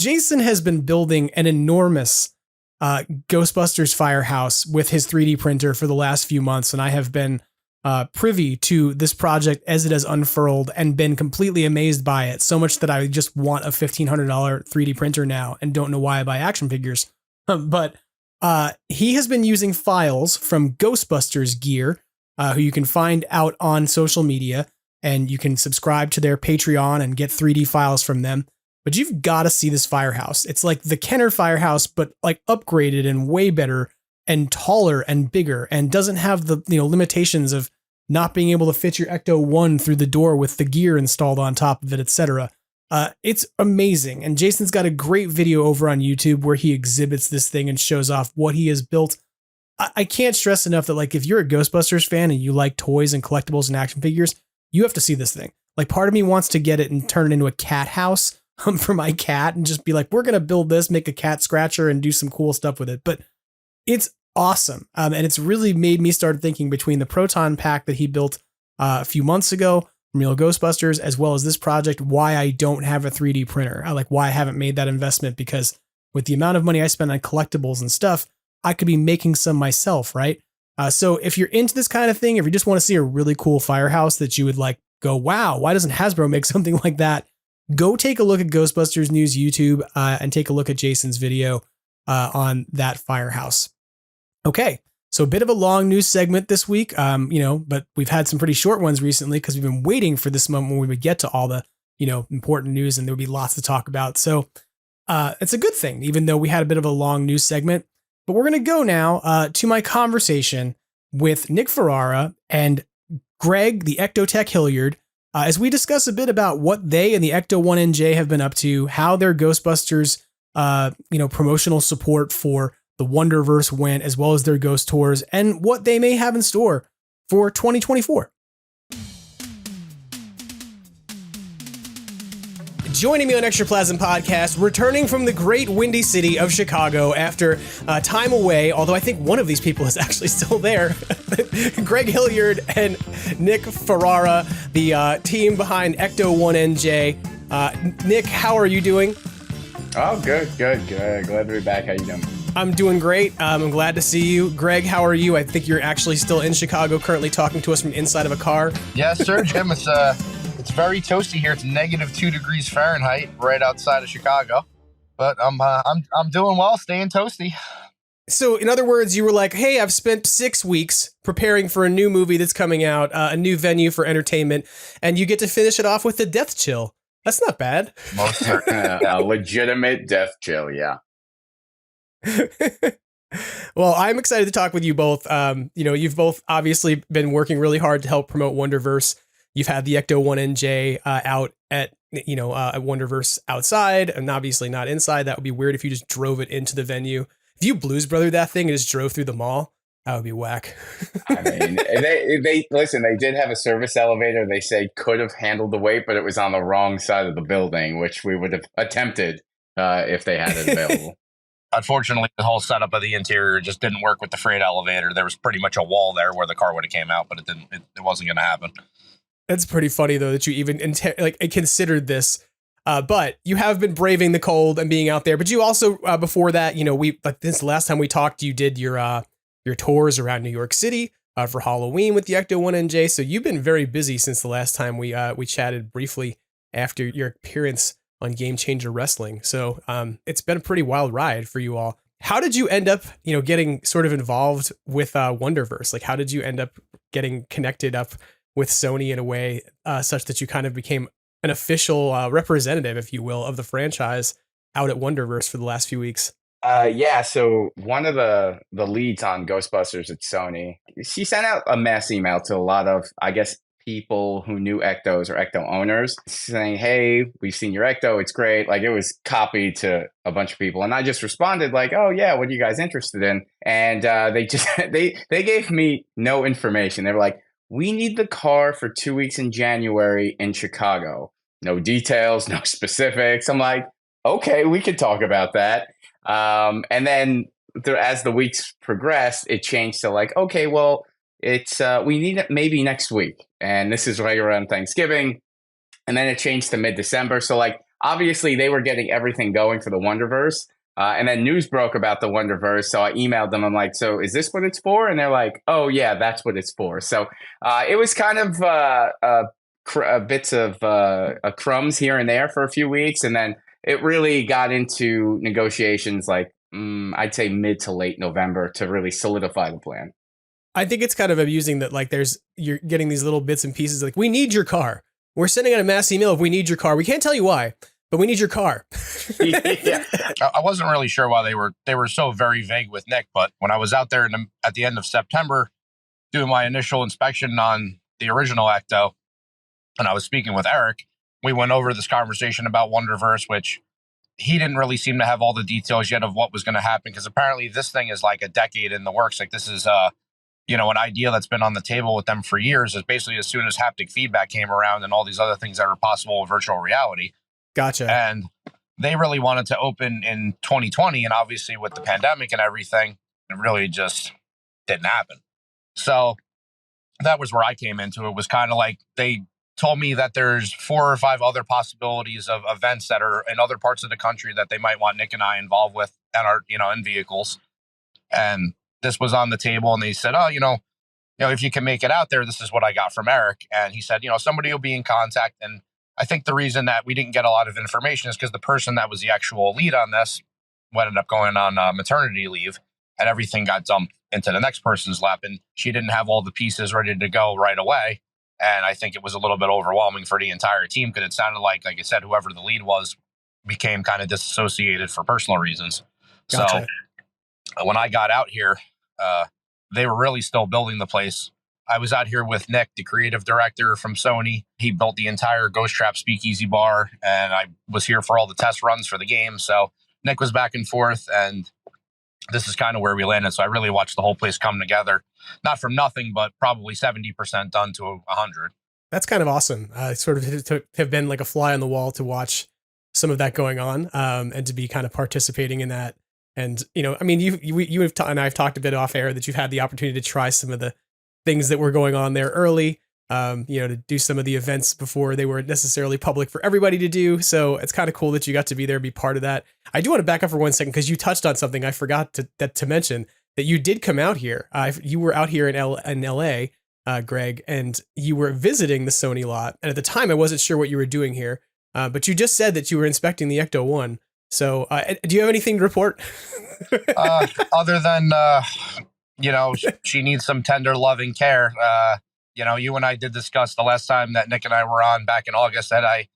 Jason has been building an enormous Ghostbusters firehouse with his 3D printer for the last few months, and I have been privy to this project as it has unfurled and been completely amazed by it, so much that I just want a $1,500 3D printer now and don't know why I buy action figures. But he has been using files from Ghostbusters Gear, who you can find out on social media, and you can subscribe to their Patreon and get 3D files from them. But you've got to see this firehouse. It's like the Kenner firehouse, but like upgraded and way better and taller and bigger, and doesn't have the limitations of not being able to fit your Ecto-1 through the door with the gear installed on top of it, etc. It's amazing. And Jason's got a great video over on YouTube where he exhibits this thing and shows off what he has built. I can't stress enough that, like, if you're a Ghostbusters fan and you like toys and collectibles and action figures, you have to see this thing. Like, part of me wants to get it and turn it into a cat house for my cat and just be like, we're going to build this, make a cat scratcher and do some cool stuff with it. But it's awesome. And it's really made me start thinking, between the Proton pack that he built a few months ago from Real Ghostbusters, as well as this project, why I don't have a 3D printer. Why I haven't made that investment, because with the amount of money I spend on collectibles and stuff, I could be making some myself, right? So if you're into this kind of thing, if you just want to see a really cool firehouse that you would like go, wow, why doesn't Hasbro make something like that? Go take a look at Ghostbusters News YouTube and take a look at Jason's video on that firehouse. Okay, so a bit of a long news segment this week, but we've had some pretty short ones recently because we've been waiting for this moment when we would get to all the, important news, and there would be lots to talk about. So it's a good thing, even though we had a bit of a long news segment. But we're going to go now to my conversation with Nick Ferrarra and Greg, the EctoTech Hilyard, as we discuss a bit about what they and the Ecto-1 NJ have been up to, how their Ghostbusters, promotional support for the Wonderverse went, as well as their ghost tours, and what they may have in store for 2024. Joining me on Extraplasm Podcast, returning from the great windy city of Chicago after time away, although I think one of these people is actually still there, Greg Hilyard and Nick Ferrarra, the team behind Ecto-1 NJ. Nick, how are you doing? Oh, good. Glad to be back. How you doing? I'm doing great. I'm glad to see you. Greg, how are you? I think you're actually still in Chicago, currently talking to us from inside of a car. Yes, sir, Jim. It's very toasty here. It's -2 degrees Fahrenheit right outside of Chicago, but I'm doing well, staying toasty. So, in other words, you were like, "Hey, I've spent 6 weeks preparing for a new movie that's coming out, a new venue for entertainment, and you get to finish it off with the death chill. That's not bad." Most a legitimate death chill, yeah. Well, I'm excited to talk with you both. You've both obviously been working really hard to help promote Wonderverse. You've had the Ecto-1 NJ out at Wonderverse outside, and obviously not inside. That would be weird if you just drove it into the venue. If you Blues Brother that thing and just drove through the mall, that would be whack. I mean, they listen. They did have a service elevator. They say could have handled the weight, but it was on the wrong side of the building, which we would have attempted if they had it available. Unfortunately, the whole setup of the interior just didn't work with the freight elevator. There was pretty much a wall there where the car would have came out, but it didn't. It wasn't going to happen. It's pretty funny though that you even considered this. But you have been braving the cold and being out there. But you also before that, this last time we talked, you did your tours around New York City for Halloween with the Ecto-1 NJ. So you've been very busy since the last time we chatted briefly after your appearance on Game Changer Wrestling. So it's been a pretty wild ride for you all. How did you end up, getting sort of involved with Wonderverse? Like, how did you end up getting connected up with Sony in a way such that you kind of became an official representative, if you will, of the franchise out at Wonderverse for the last few weeks? So one of the leads on Ghostbusters at Sony, she sent out a mass email to a lot of, I guess, people who knew Ectos or Ecto owners saying, hey, we've seen your Ecto. It's great. Like, it was copied to a bunch of people. And I just responded like, oh, yeah, what are you guys interested in? And they just they gave me no information. They were like, we need the car for 2 weeks in January in Chicago. No details, no specifics. I'm like, okay, we could talk about that. And then as the weeks progressed, it changed to like, okay, well, it's we need it maybe next week. And this is right around Thanksgiving. And then it changed to mid-December. So like, obviously they were getting everything going for the Wonderverse. And then news broke about the Wonderverse. So I emailed them. I'm like, so is this what it's for? And they're like, oh, yeah, that's what it's for. So it was kind of bits of crumbs here and there for a few weeks. And then it really got into negotiations like, I'd say mid to late November to really solidify the plan. I think it's kind of amusing that like you're getting these little bits and pieces like, we need your car. We're sending out a mass email if we need your car. We can't tell you why, but we need your car. Yeah. I wasn't really sure why they were so very vague with Nick, but when I was out there at the end of September doing my initial inspection on the original Ecto, and I was speaking with Eric, we went over this conversation about Wonderverse, which he didn't really seem to have all the details yet of what was going to happen, because apparently this thing is like a decade in the works. Like, this is an idea that's been on the table with them for years. Is basically as soon as haptic feedback came around and all these other things that are possible with virtual reality. Gotcha. And they really wanted to open in 2020, and obviously with the pandemic and everything, it really just didn't happen. So that was where I came into it. Was kind of like they told me that there's 4 or 5 other possibilities of events that are in other parts of the country that they might want Nick and I involved with and are, in vehicles. And this was on the table, and they said, oh, if you can make it out there, this is what I got from Eric. And he said, somebody will be in contact. And I think the reason that we didn't get a lot of information is because the person that was the actual lead on this ended up going on maternity leave, and everything got dumped into the next person's lap. And she didn't have all the pieces ready to go right away. And I think it was a little bit overwhelming for the entire team, because it sounded like I said, whoever the lead was became kind of disassociated for personal reasons. Gotcha. So when I got out here, they were really still building the place. I was out here with Nick, the creative director from Sony. He built the entire Ghost Trap Speakeasy bar, and I was here for all the test runs for the game. So Nick was back and forth, and this is kind of where we landed. So I really watched the whole place come together, not from nothing, but probably 70% done to 100. That's kind of awesome. Sort of to have been like a fly on the wall to watch some of that going on, and to be kind of participating in that. And, you have and I've talked a bit off air that you've had the opportunity to try some of the things that were going on there early, to do some of the events before they were necessarily public for everybody to do. So it's kind of cool that you got to be there and be part of that. I do want to back up for 1 second, because you touched on something I forgot to mention, that you did come out here. You were out here in LA, Greg, and you were visiting the Sony lot. And at the time, I wasn't sure what you were doing here, but you just said that you were inspecting the Ecto-1. So do you have anything to report? Other than, she needs some tender, loving care. You and I did discuss the last time that Nick and I were on back in August that I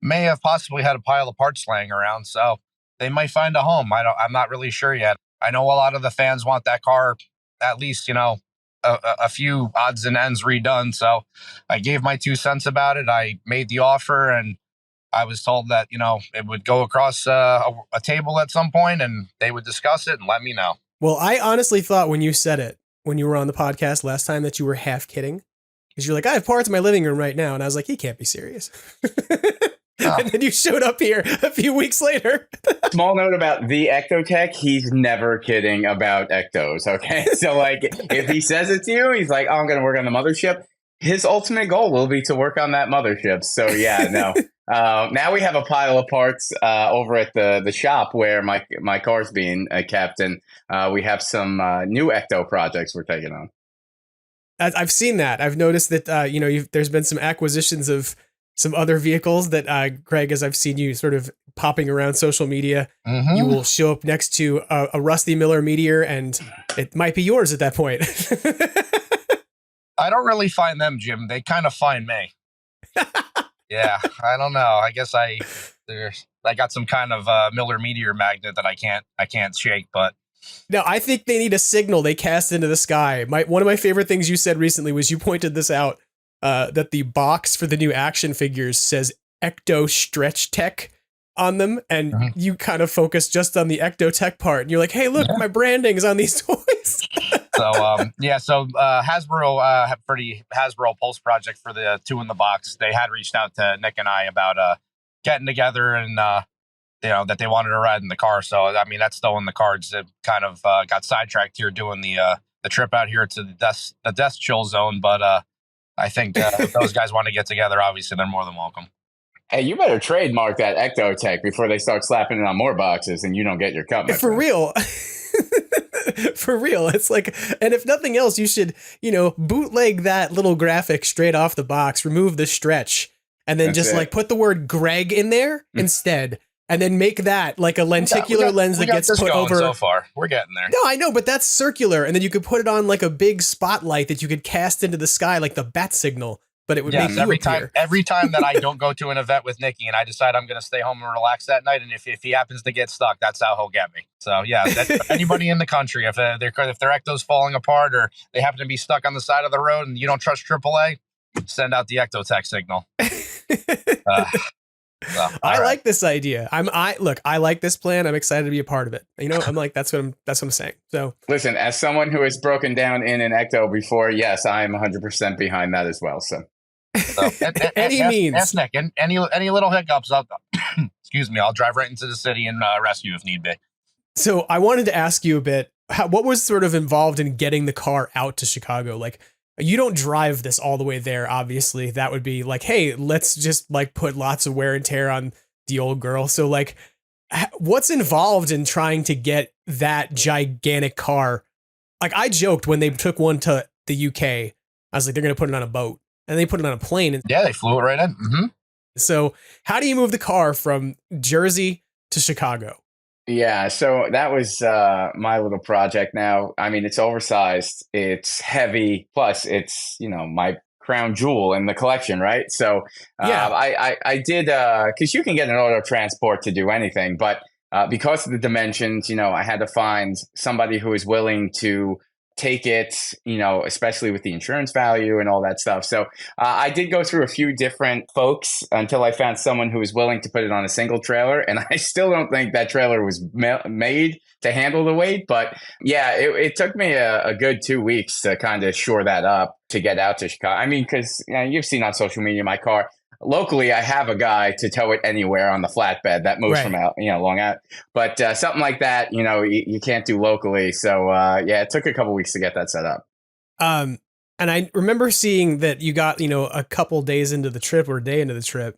may have possibly had a pile of parts laying around. So they might find a home. I'm not really sure yet. I know a lot of the fans want that car, at least, a few odds and ends redone. So I gave my 2 cents about it. I made the offer, and I was told that, it would go across a table at some point, and they would discuss it and let me know. Well, I honestly thought when you said it, when you were on the podcast last time, that you were half kidding. Because you're like, I have parts in my living room right now. And I was like, he can't be serious. And then you showed up here a few weeks later. Small note about the EctoTech, he's never kidding about Ectos, okay? So, like, if he says it to you, he's like, oh, I'm going to work on the mothership. His ultimate goal will be to work on that mothership. So, yeah, no. Now we have a pile of parts over at the shop where my car's being kept, and we have some new Ecto projects we're taking on. I've seen that. I've noticed that there's been some acquisitions of some other vehicles that Greg, as I've seen you sort of popping around social media, you will show up next to a Rusty Miller Meteor, and it might be yours at that point. I don't really find them, Jim. They kind of find me. Yeah, I don't know. I guess I got some kind of Miller Meteor magnet that I can't shake. But no, I think they need a signal they cast into the sky. One of my favorite things you said recently was you pointed this out. that the box for the new action figures says EctoTech on them, and you kind of focus just on the EctoTech part, and you're like, hey, look, my branding is on these toys. So Hasbro for the Hasbro Pulse project for the 2 in the box, they had reached out to Nick and I about getting together and that they wanted to ride in the car. So I mean, that's still in the cards. It kind of got sidetracked here doing the trip out here to the Death Chill Zone, but I think if those guys want to get together, obviously they're more than welcome. Hey, you better trademark that EctoTech before they start slapping it on more boxes and you don't get your cut. For real. For real. It's like, and if nothing else, you should, bootleg that little graphic straight off the box, remove the stretch, and then That's just like put the word Greg in there instead. And then make that like a lenticular lens that gets put over. So far, we're getting there. No, I know, but that's circular. And then you could put it on like a big spotlight that you could cast into the sky, like the bat signal. But it would make you appear. Every time that I don't go to an event with Nikki and I decide I'm going to stay home and relax that night, and if he happens to get stuck, that's how he'll get me. So yeah, anybody in the country, if their Ecto's falling apart or they happen to be stuck on the side of the road and you don't trust AAA, send out the EctoTech signal. I like this idea. I like this plan. I'm excited to be a part of it. I'm like, that's what I'm saying. So listen, as someone who has broken down in an Ecto before, yes, I am 100% behind that as well. So any means. Ask Nick, and any little hiccups, excuse me, I'll drive right into the city and rescue if need be. So I wanted to ask you a bit, what was sort of involved in getting the car out to Chicago? Like, you don't drive this all the way there, obviously. That would be like, hey, let's just like put lots of wear and tear on the old girl. So like, what's involved in trying to get that gigantic car? Like, I joked when they took one to the UK, I was like, they're going to put it on a boat, and they put it on a plane. Yeah, they flew it right in. Mm-hmm. So how do you move the car from Jersey to Chicago? Yeah, so that was my little project. Now, I mean, it's oversized, it's heavy, plus it's, my crown jewel in the collection, right? So I did, because you can get an auto transport to do anything, but because of the dimensions, I had to find somebody who is willing to take it, especially with the insurance value and all that stuff. So I did go through a few different folks until I found someone who was willing to put it on a single trailer. And I still don't think that trailer was made to handle the weight. But yeah, it took me a good 2 weeks to kind of shore that up to get out to Chicago. I mean, because you've seen on social media, my car. Locally, I have a guy to tow it anywhere on the flatbed that moves from out, Long out. But something like that, you can't do locally. So it took a couple weeks to get that set up. And I remember seeing that you got, a couple days into the trip or a day into the trip,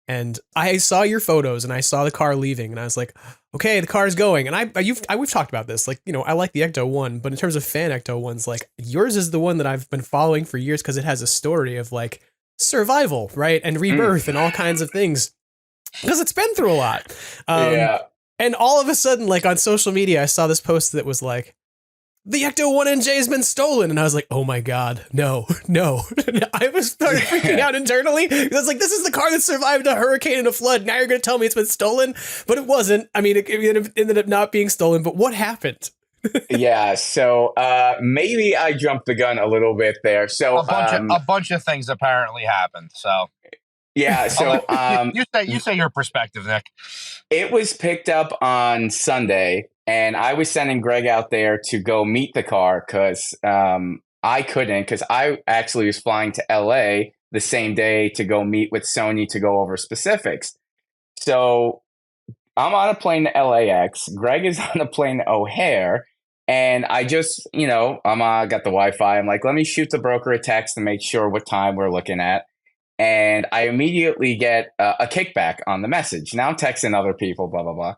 and I saw your photos and I saw the car leaving, and I was like, okay, the car's going. And we've talked about this, like, I like the Ecto-1, but in terms of fan Ecto-1s, like yours is the one that I've been following for years because it has a story of like survival, right, and rebirth and all kinds of things, because it's been through a lot. And all of a sudden, like on social media, I saw this post that was like, the Ecto-1 NJ has been stolen, and I was like, oh my god, no. I was started freaking out internally. I was like, this is the car that survived a hurricane and a flood. Now you're going to tell me it's been stolen? But it wasn't. I mean, it ended up not being stolen. But what happened? Yeah, so maybe I jumped the gun a little bit there. So a bunch of things apparently happened. So yeah, so you say your perspective, Nick. It was picked up on Sunday, and I was sending Greg out there to go meet the car because I couldn't, because I actually was flying to LA the same day to go meet with Sony to go over specifics. So I'm on a plane to LAX. Greg is on a plane to O'Hare. And I just, I'm got the Wi-Fi. I'm like, let me shoot the broker a text to make sure what time we're looking at. And I immediately get a kickback on the message. Now I'm texting other people, blah, blah, blah.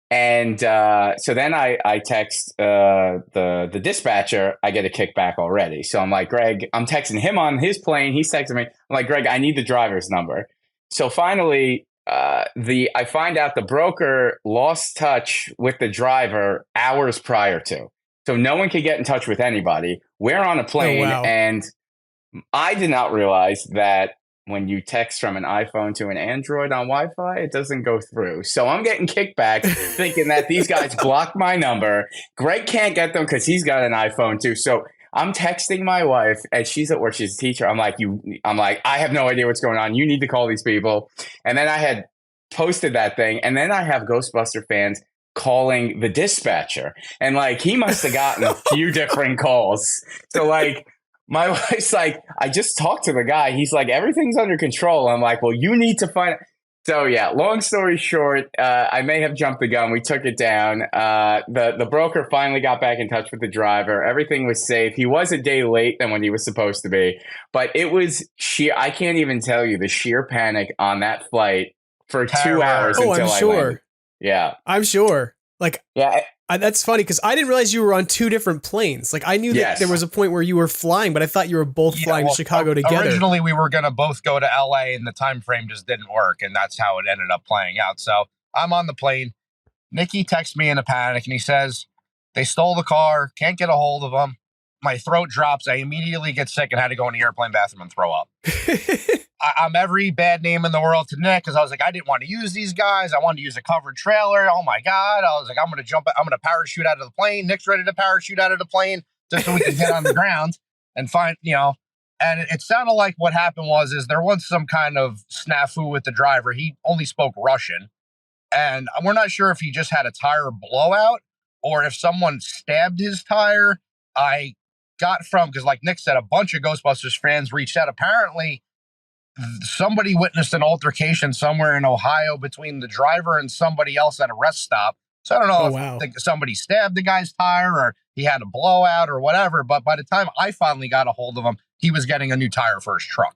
And so then I text the dispatcher. I get a kickback already. So I'm like, Greg, I'm texting him on his plane. He's texting me. I'm like, Greg, I need the driver's number. So finally, I find out the broker lost touch with the driver hours prior to. So no one could get in touch with anybody. We're on a plane, and I did not realize that when you text from an iPhone to an Android on Wi-Fi, it doesn't go through. So I'm getting kickback thinking that these guys blocked my number. Greg can't get them because he's got an iPhone too. So I'm texting my wife, and she's at work. She's a teacher. I'm like, I have no idea what's going on. You need to call these people. And then I had posted that thing, and then I have Ghostbuster fans calling the dispatcher, and like he must have gotten a few different calls. So like my wife's like, I just talked to the guy. He's like, everything's under control. I'm like, well, you need to find. So yeah, long story short, I may have jumped the gun. We took it down. The broker finally got back in touch with the driver. Everything was safe. He was a day late than when he was supposed to be, but it was sheer. I can't even tell you the sheer panic on that flight for 2 hours. Oh, until I'm sure. I landed. Yeah, I'm sure. Like, yeah. That's funny because I didn't realize you were on two different planes. Like I knew that there was a point where you were flying, but I thought you were both flying to Chicago together. Originally, we were going to both go to LA, and the time frame just didn't work, and that's how it ended up playing out. So I'm on the plane. Nikki texts me in a panic, and he says, they stole the car, can't get a hold of them. My throat drops. I immediately get sick and had to go in the airplane bathroom and throw up. I'm every bad name in the world to Nick because I was like, I didn't want to use these guys. I wanted to use a covered trailer. Oh my God. I was like, I'm going to parachute out of the plane. Nick's ready to parachute out of the plane just so we can get on the ground and find, and it sounded like what happened is there was some kind of snafu with the driver. He only spoke Russian, and we're not sure if he just had a tire blowout or if someone stabbed his tire. I got because like Nick said, a bunch of Ghostbusters fans reached out. Apparently, somebody witnessed an altercation somewhere in Ohio between the driver and somebody else at a rest stop. So I don't know if somebody stabbed the guy's tire or he had a blowout or whatever. But by the time I finally got a hold of him, he was getting a new tire for his truck.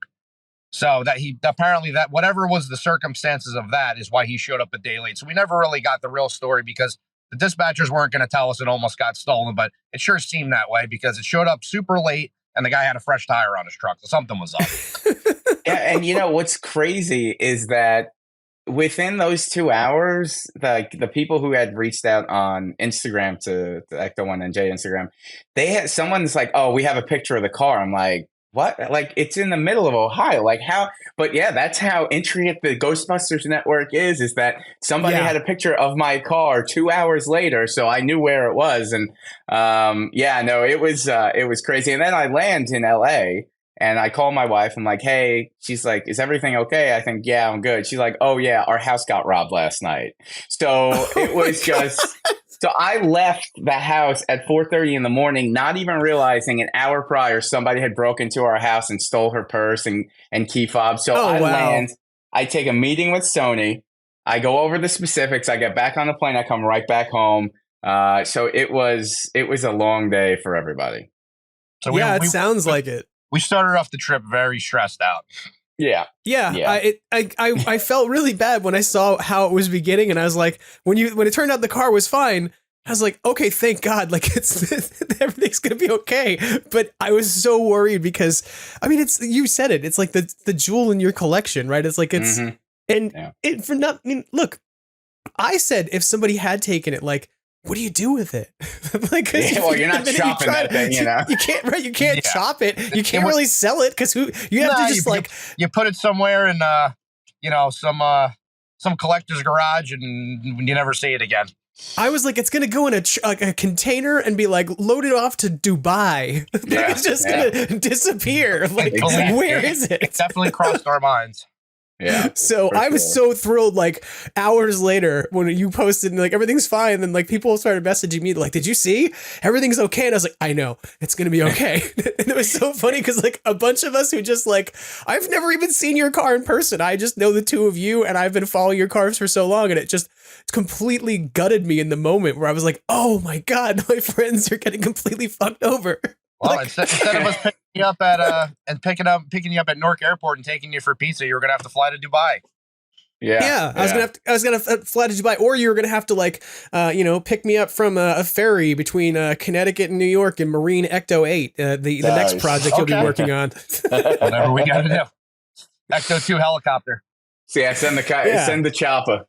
So that that whatever was the circumstances of that is why he showed up a day late. So we never really got the real story because the dispatchers weren't going to tell us it almost got stolen, but it sure seemed that way because it showed up super late and the guy had a fresh tire on his truck. So something was up. Yeah, and what's crazy is that within those 2 hours, the people who had reached out on Instagram to the Ecto-1 NJ Instagram, someone's like, oh, we have a picture of the car. I'm like, what? Like, it's in the middle of Ohio. Like, how? But yeah, that's how intricate the Ghostbusters network is that somebody had a picture of my car 2 hours later, so I knew where it was. And it was crazy. And then I land in LA and I call my wife. I'm like, hey, she's like, is everything okay? I think, yeah, I'm good. She's like, oh yeah, our house got robbed last night. So it was So I left the house at 4:30 in the morning, not even realizing an hour prior somebody had broken into our house and stole her purse and key fob. So land, I take a meeting with Sony. I go over the specifics. I get back on the plane. I come right back home. So it was a long day for everybody. So it sounds like it. We started off the trip very stressed out. Yeah. I felt really bad when I saw how it was beginning, and I was like, when it turned out the car was fine, I was like, okay, thank God, like everything's gonna be okay. But I was so worried because, I mean, you said it, it's like the jewel in your collection, right? It's like look, I said if somebody had taken it, like, what do you do with it? Like, you're not chopping that thing, You can't, right? You can't chop it. You can't really sell it because you have to just you put it somewhere in some collector's garage and you never see it again. I was like, it's gonna go in a container and be like loaded off to Dubai. It's just gonna disappear. Like, where is it? It definitely crossed our minds. Yeah. So I was so thrilled, like hours later when you posted and like everything's fine, and like people started messaging me like, did you see everything's okay? And I was like, I know it's gonna be okay. And it was so funny because like a bunch of us who just like, I've never even seen your car in person. I just know the two of you and I've been following your cars for so long, and it just completely gutted me in the moment where I was like, oh my God, my friends are getting completely fucked over. Well, instead of us picking you up at picking you up at Newark Airport and taking you for pizza, you were gonna have to fly to Dubai. Yeah. I was gonna fly to Dubai, or you were gonna have to like, pick me up from a ferry between Connecticut and New York and Marine Ecto-8, the next project you'll be working on. Whatever we gotta do. Ecto-2 helicopter. So send the chopper.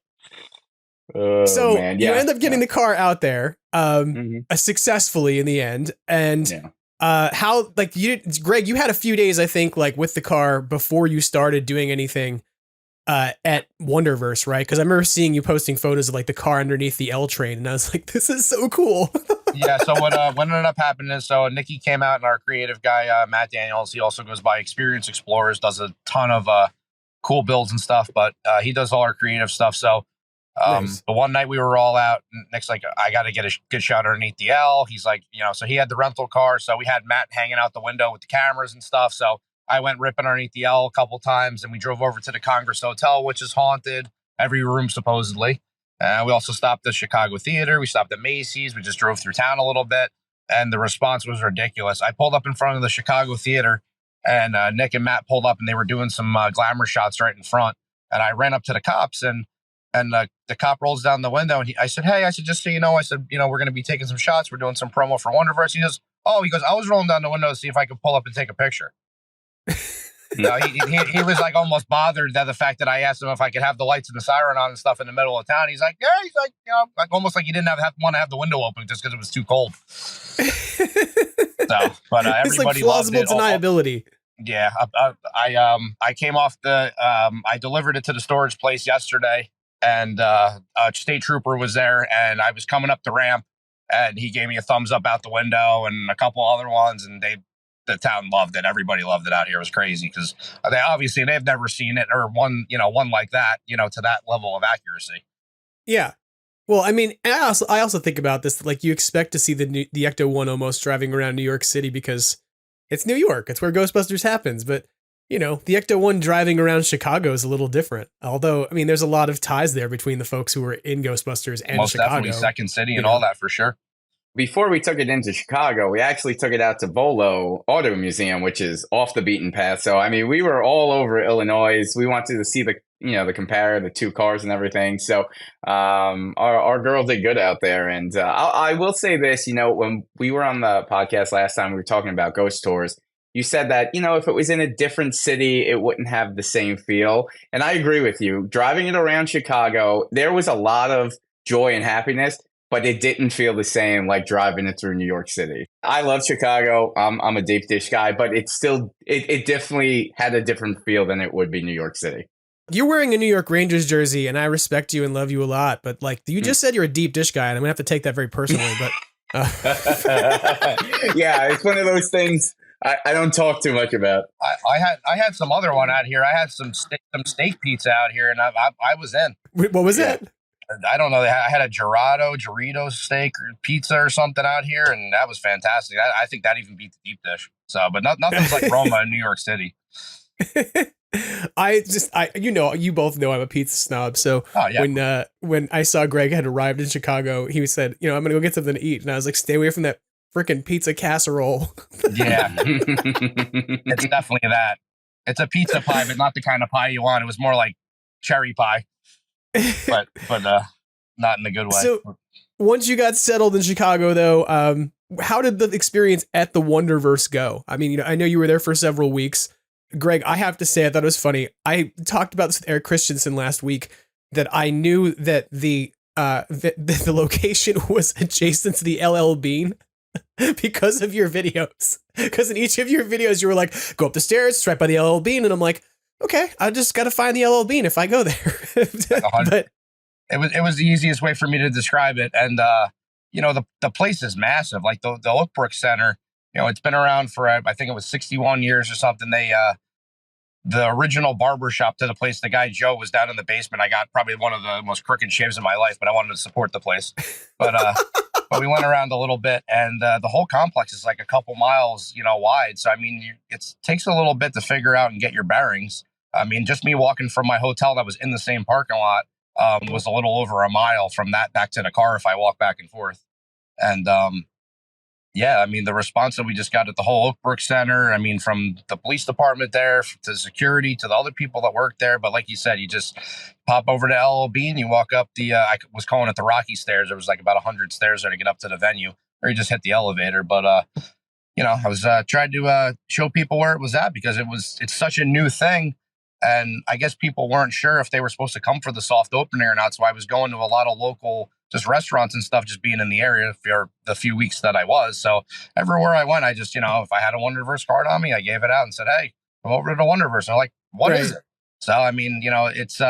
So you end up getting the car out there successfully in the end, and how like Greg, you had a few days I think like with the car before you started doing anything at Wonderverse, right? Because I remember seeing you posting photos of like the car underneath the L train, and I was like, this is so cool. Yeah. So what ended up happening is, so Nikki came out, and our creative guy, Matt Daniels, he also goes by Experience Explorers, does a ton of cool builds and stuff, but he does all our creative stuff. So Nice. the one night we were all out, Nick's like, I got to get a good shot underneath the L. He's like, so he had the rental car. So we had Matt hanging out the window with the cameras and stuff. So I went ripping underneath the L a couple times, and we drove over to the Congress Hotel, which is haunted, every room supposedly. We also stopped at Chicago Theater. We stopped at Macy's. We just drove through town a little bit, and the response was ridiculous. I pulled up in front of the Chicago Theater, and Nick and Matt pulled up, and they were doing some glamour shots right in front. And I ran up to the cops, and the cop rolls down the window, and I said, hey, just so you know, we're going to be taking some shots. We're doing some promo for Wonderverse. He goes, I was rolling down the window to see if I could pull up and take a picture. He was like almost bothered that the fact that I asked him if I could have the lights and the siren on and stuff in the middle of town. He's like, like almost like he didn't want to have the window open just because it was too cold. So, but everybody it's like plausible loved it. deniability. Yeah, I came off I delivered it to the storage place yesterday, and a state trooper was there, and I was coming up the ramp, and he gave me a thumbs up out the window and a couple other ones, and the town loved it. Everybody loved it out here. It was crazy because they've never seen it or one like that, to that level of accuracy. Yeah. Well, I mean, I also think about this, like you expect to see the Ecto-1 almost driving around New York City because it's New York. It's where Ghostbusters happens. But, the Ecto-1 driving around Chicago is a little different. Although, I mean, there's a lot of ties there between the folks who were in Ghostbusters and most Chicago. Definitely Second City and all that for sure. Before we took it into Chicago, we actually took it out to Volo Auto Museum, which is off the beaten path. So, I mean, we were all over Illinois. We wanted to see compare the two cars and everything. So, our girl did good out there. And I will say this, when we were on the podcast last time, we were talking about ghost tours. You said that, if it was in a different city, it wouldn't have the same feel. And I agree with you. Driving it around Chicago, there was a lot of joy and happiness, but it didn't feel the same like driving it through New York City. I love Chicago. I'm a deep dish guy, but it definitely had a different feel than it would be New York City. You're wearing a New York Rangers jersey, and I respect you and love you a lot. But you just said you're a deep dish guy, and I'm gonna have to take that very personally. But yeah, it's one of those things I don't talk too much about. I had some other one out here. I had some steak pizza out here, and I was in. What was that? I don't know. I had a Dorito steak or pizza or something out here, and that was fantastic. I think that even beat the deep dish. So, but nothing's like Roma in New York City. You both know I'm a pizza snob. So when I saw Greg had arrived in Chicago, he said, I'm going to go get something to eat. And I was like, stay away from that freaking pizza casserole. Yeah, it's definitely that. It's a pizza pie, but not the kind of pie you want. It was more like cherry pie. but not in a good way. So once you got settled in Chicago, though, how did the experience at the Wonderverse go? I mean, I know you were there for several weeks. Greg, I have to say, I thought it was funny. I talked about this with Eric Christensen last week, that I knew that the location was adjacent to the LL Bean because of your videos. Because in each of your videos, you were like, go up the stairs, it's right by the LL Bean. And I'm like, okay, I just got to find the LL Bean if I go there. But it was the easiest way for me to describe it. And, the place is massive. Like the Oakbrook Center, it's been around for, I think it was 61 years or something. The original barber shop to the place, the guy Joe was down in the basement. I got probably one of the most crooked shaves in my life, but I wanted to support the place. But we went around a little bit, and the whole complex is like a couple miles, wide. So, I mean, it takes a little bit to figure out and get your bearings. I mean, just me walking from my hotel that was in the same parking lot was a little over a mile from that back to the car if I walk back and forth. And yeah, I mean, the response that we just got at the whole Oakbrook Center, I mean, from the police department there to security to the other people that work there. But like you said, you just pop over to LL Bean, you walk up I was calling it the Rocky Stairs. There was like about 100 stairs there to get up to the venue, or you just hit the elevator. But, I was trying to show people where it was at because it's such a new thing. And I guess people weren't sure if they were supposed to come for the soft opening or not. So I was going to a lot of local just restaurants and stuff, just being in the area for the few weeks that I was. So everywhere I went, I just, if I had a Wonderverse card on me, I gave it out and said, hey, come over to the Wonderverse. And I'm like, what is it? So, I mean, it's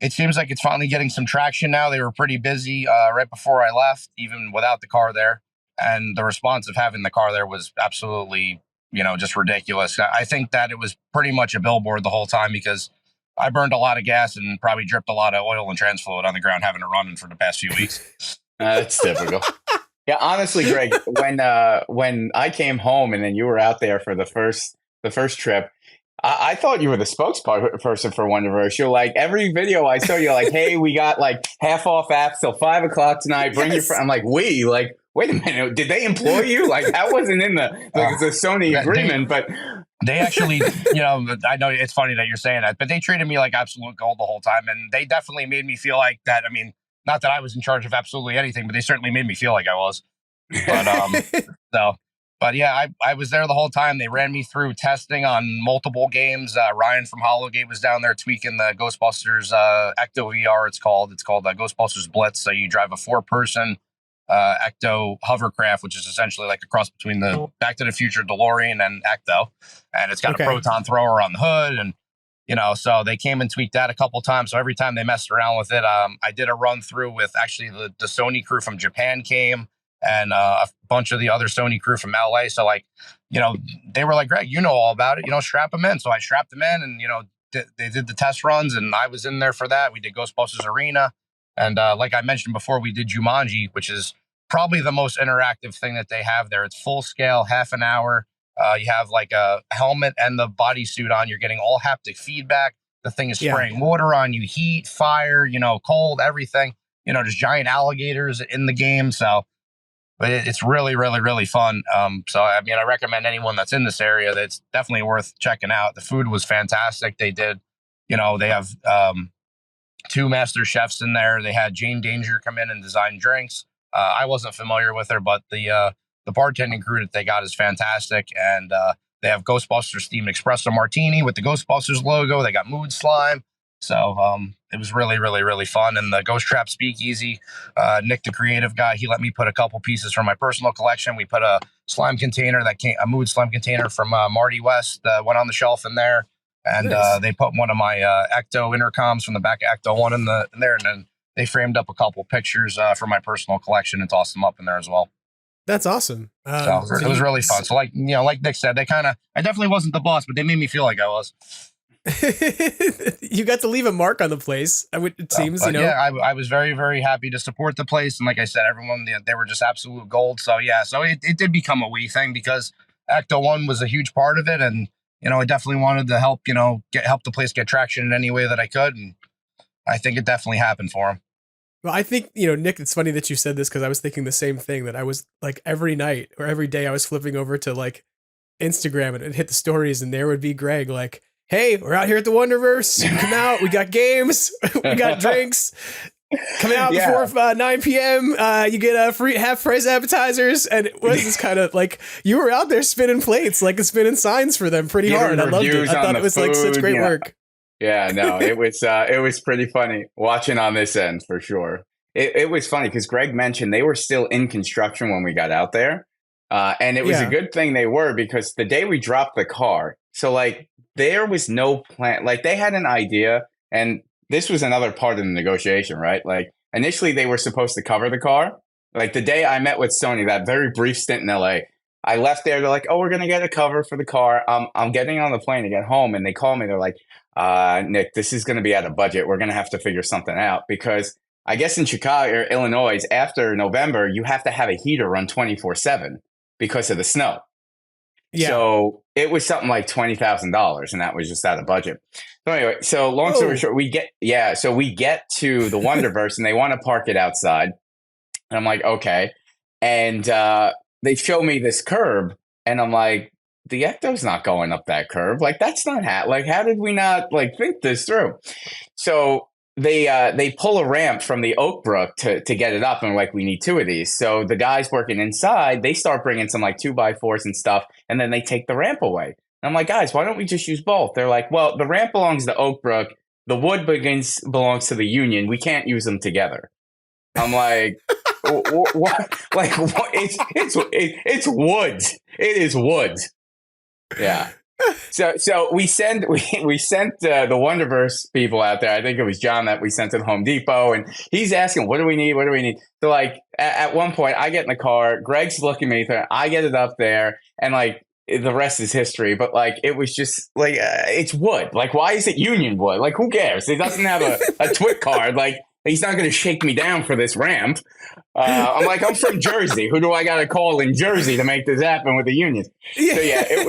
it seems like it's finally getting some traction now. They were pretty busy right before I left, even without the car there. And the response of having the car there was absolutely, just ridiculous. I think that it was pretty much a billboard the whole time because I burned a lot of gas and probably dripped a lot of oil and trans fluid on the ground having it running for the past few weeks. That's typical. Yeah, honestly, Greg, when I came home and then you were out there for the first trip, I thought you were the spokesperson for Wonderverse. You're like, every video I saw, you're like, hey, we got like half off apps till 5 o'clock tonight. Bring your friend. I'm like, wait a minute. Did they employ you? Like, that wasn't in the Sony agreement, but they actually, I know it's funny that you're saying that, but they treated me like absolute gold the whole time. And they definitely made me feel like that. I mean, not that I was in charge of absolutely anything, but they certainly made me feel like I was. But yeah, I was there the whole time. They ran me through testing on multiple games. Ryan from Hollowgate was down there tweaking the Ghostbusters Ecto VR. It's called Ghostbusters Blitz. So you drive a 4-person Ecto hovercraft, which is essentially like a cross between the Back to the Future DeLorean and Ecto, and it's got a proton thrower on the hood, and so they came and tweaked that a couple times. So every time they messed around with it, I did a run through with actually the Sony crew from Japan came. And a bunch of the other Sony crew from LA. So they were like, Greg, all about it, strap them in. So I strapped them in and, they did the test runs and I was in there for that. We did Ghostbusters Arena. And like I mentioned before, we did Jumanji, which is probably the most interactive thing that they have there. It's full scale, half an hour. You have like a helmet and the bodysuit on. You're getting all haptic feedback. The thing is spraying water on you, heat, fire, cold, everything. There's giant alligators in the game. So but it's really, really, really fun. So, I mean, I recommend anyone that's in this area, that's definitely worth checking out. The food was fantastic. They did, they have 2 master chefs in there. They had Jane Danger come in and design drinks. I wasn't familiar with her, but the bartending crew that they got is fantastic. And they have Ghostbusters themed espresso martini with the Ghostbusters logo. They got mood slime. So it was really, really, really fun. And the Ghost Trap Speakeasy, Nick, the creative guy, he let me put a couple pieces from my personal collection. We put a slime container a mood slime container from Marty West went on the shelf in there. And nice. They put one of my Ecto intercoms from the back of Ecto-1 in there. And then they framed up a couple pictures for my personal collection and tossed them up in there as well. That's awesome. So it was really fun. So like Nick said, I definitely wasn't the boss, but they made me feel like I was. You got to leave a mark on the place. It seems, Yeah, I was very, very happy to support the place. And like I said, everyone, they were just absolute gold. So yeah, so it did become a we thing because Ecto-1 was a huge part of it. And, I definitely wanted to help, help the place get traction in any way that I could. And I think it definitely happened for him. Well, I think, Nick, it's funny that you said this because I was thinking the same thing, that I was like every night or every day I was flipping over to like Instagram and hit the stories and there would be Greg like, hey, we're out here at the Wonderverse. Come out. We got games. We got drinks. Coming out before 9 p.m. You get free half-price appetizers. And it was this kind of like, you were out there spinning plates, like spinning signs for them pretty hard. I loved it. I thought it was like such great work. Yeah, no, it was pretty funny watching on this end for sure. It was funny because Greg mentioned they were still in construction when we got out there. And it was a good thing they were because the day we dropped the car, so like, there was no plan. Like they had an idea, and this was another part of the negotiation, right? Like initially they were supposed to cover the car. Like the day I met with Sony, that very brief stint in LA, I left there. They're like, "Oh, we're gonna get a cover for the car." I'm getting on the plane to get home, and they call me. They're like, "Nick, this is gonna be out of budget. We're gonna have to figure something out because I guess in Chicago or Illinois, after November, you have to have a heater run 24/7 because of the snow." Yeah. So it was something like $20,000, and that was just out of budget. So anyway, so long story short, we get to the Wonderverse, and they want to park it outside. And I'm like, okay. And they show me this curb, and I'm like, the Ecto's not going up that curb. Like that's not how did we not like think this through? So they pull a ramp from the Oak Brook to get it up, and like we need 2 of these. So the guys working inside, they start bringing some like 2x4s and stuff, and then they take the ramp away. And I'm like, guys, why don't we just use both? They're like, well, the ramp belongs to Oak Brook, the wood belongs to the Union. We can't use them together. I'm like, what? Like, what? It's wood. It is wood. Yeah. So we sent the Wonderverse people out there. I think it was John that we sent to the Home Depot, and he's asking, "What do we need? What do we need?" So like at one point, I get in the car. Greg's looking at me. I get it up there, and like the rest is history. But like it was just like it's wood. Like why is it Union wood? Like who cares? It doesn't have a twit card. Like he's not going to shake me down for this ramp. I'm like, I'm from Jersey. Who do I got to call in Jersey to make this happen with the unions? So yeah, it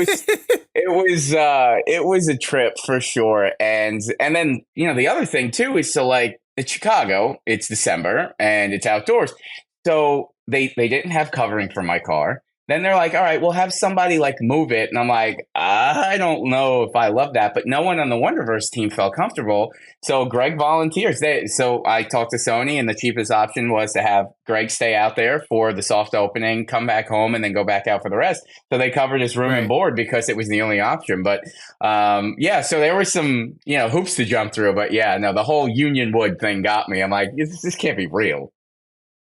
was a trip for sure. And then, you know, the other thing too is so like it's Chicago, it's December and it's outdoors. So they didn't have covering for my car. Then they're like, all right, we'll have somebody like move it. And I'm like, I don't know if I love that. But no one on the Wonderverse team felt comfortable. So Greg volunteers. So I talked to Sony, and the cheapest option was to have Greg stay out there for the soft opening, come back home, and then go back out for the rest. So they covered his room and board because it was the only option. But yeah, so there were some, you know, hoops to jump through. But yeah, no, the whole Union Wood thing got me. I'm like, this can't be real.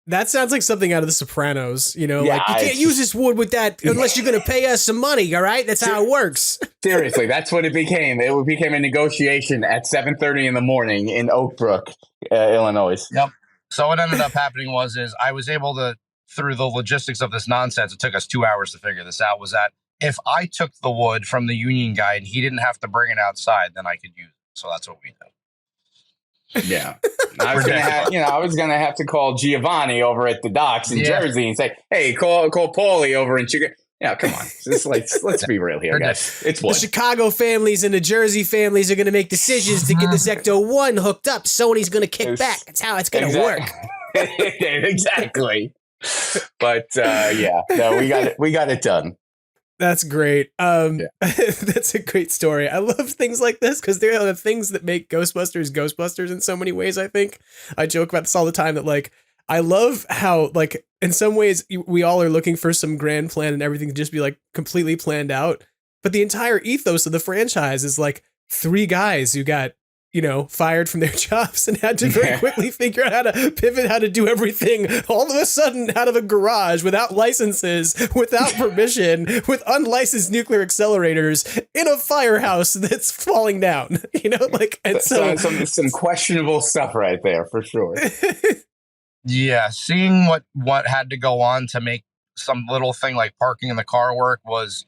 That sounds like something out of The Sopranos, you know, Yeah, like you can't use this wood with that unless you're going to pay us some money. All right. That's how it works. Seriously, that's what it became. It became a negotiation at 7:30 in the morning in Oak Brook, Illinois. Yep. So what ended up happening was I was able to, through the logistics of this nonsense, it took us 2 hours to figure this out, was that if I took the wood from the union guy and he didn't have to bring it outside, then I could use it. So that's what we did. Yeah, I was gonna have to call Giovanni over at the docks in Jersey and say, "Hey, call Paulie over in Chicago." Yeah, come on, just like let's be real here, guys. It's the Chicago families and the Jersey families are going to make decisions to get this Ecto-1 hooked up. Sony's going to kick back. That's how it's going to work. Exactly. But yeah, no, we got it done. That's great. That's a great story. I love things like this because they're the things that make Ghostbusters in so many ways. I think I joke about this all the time that like, I love how like in some ways we all are looking for some grand plan and everything to just be like completely planned out. But the entire ethos of the franchise is like 3 guys who got, you know, fired from their jobs and had to very quickly figure out how to pivot, how to do everything all of a sudden out of a garage without licenses, without permission, with unlicensed nuclear accelerators in a firehouse that's falling down, you know, like, and so some questionable stuff right there for sure. Yeah. Seeing what had to go on to make some little thing like parking in the car work was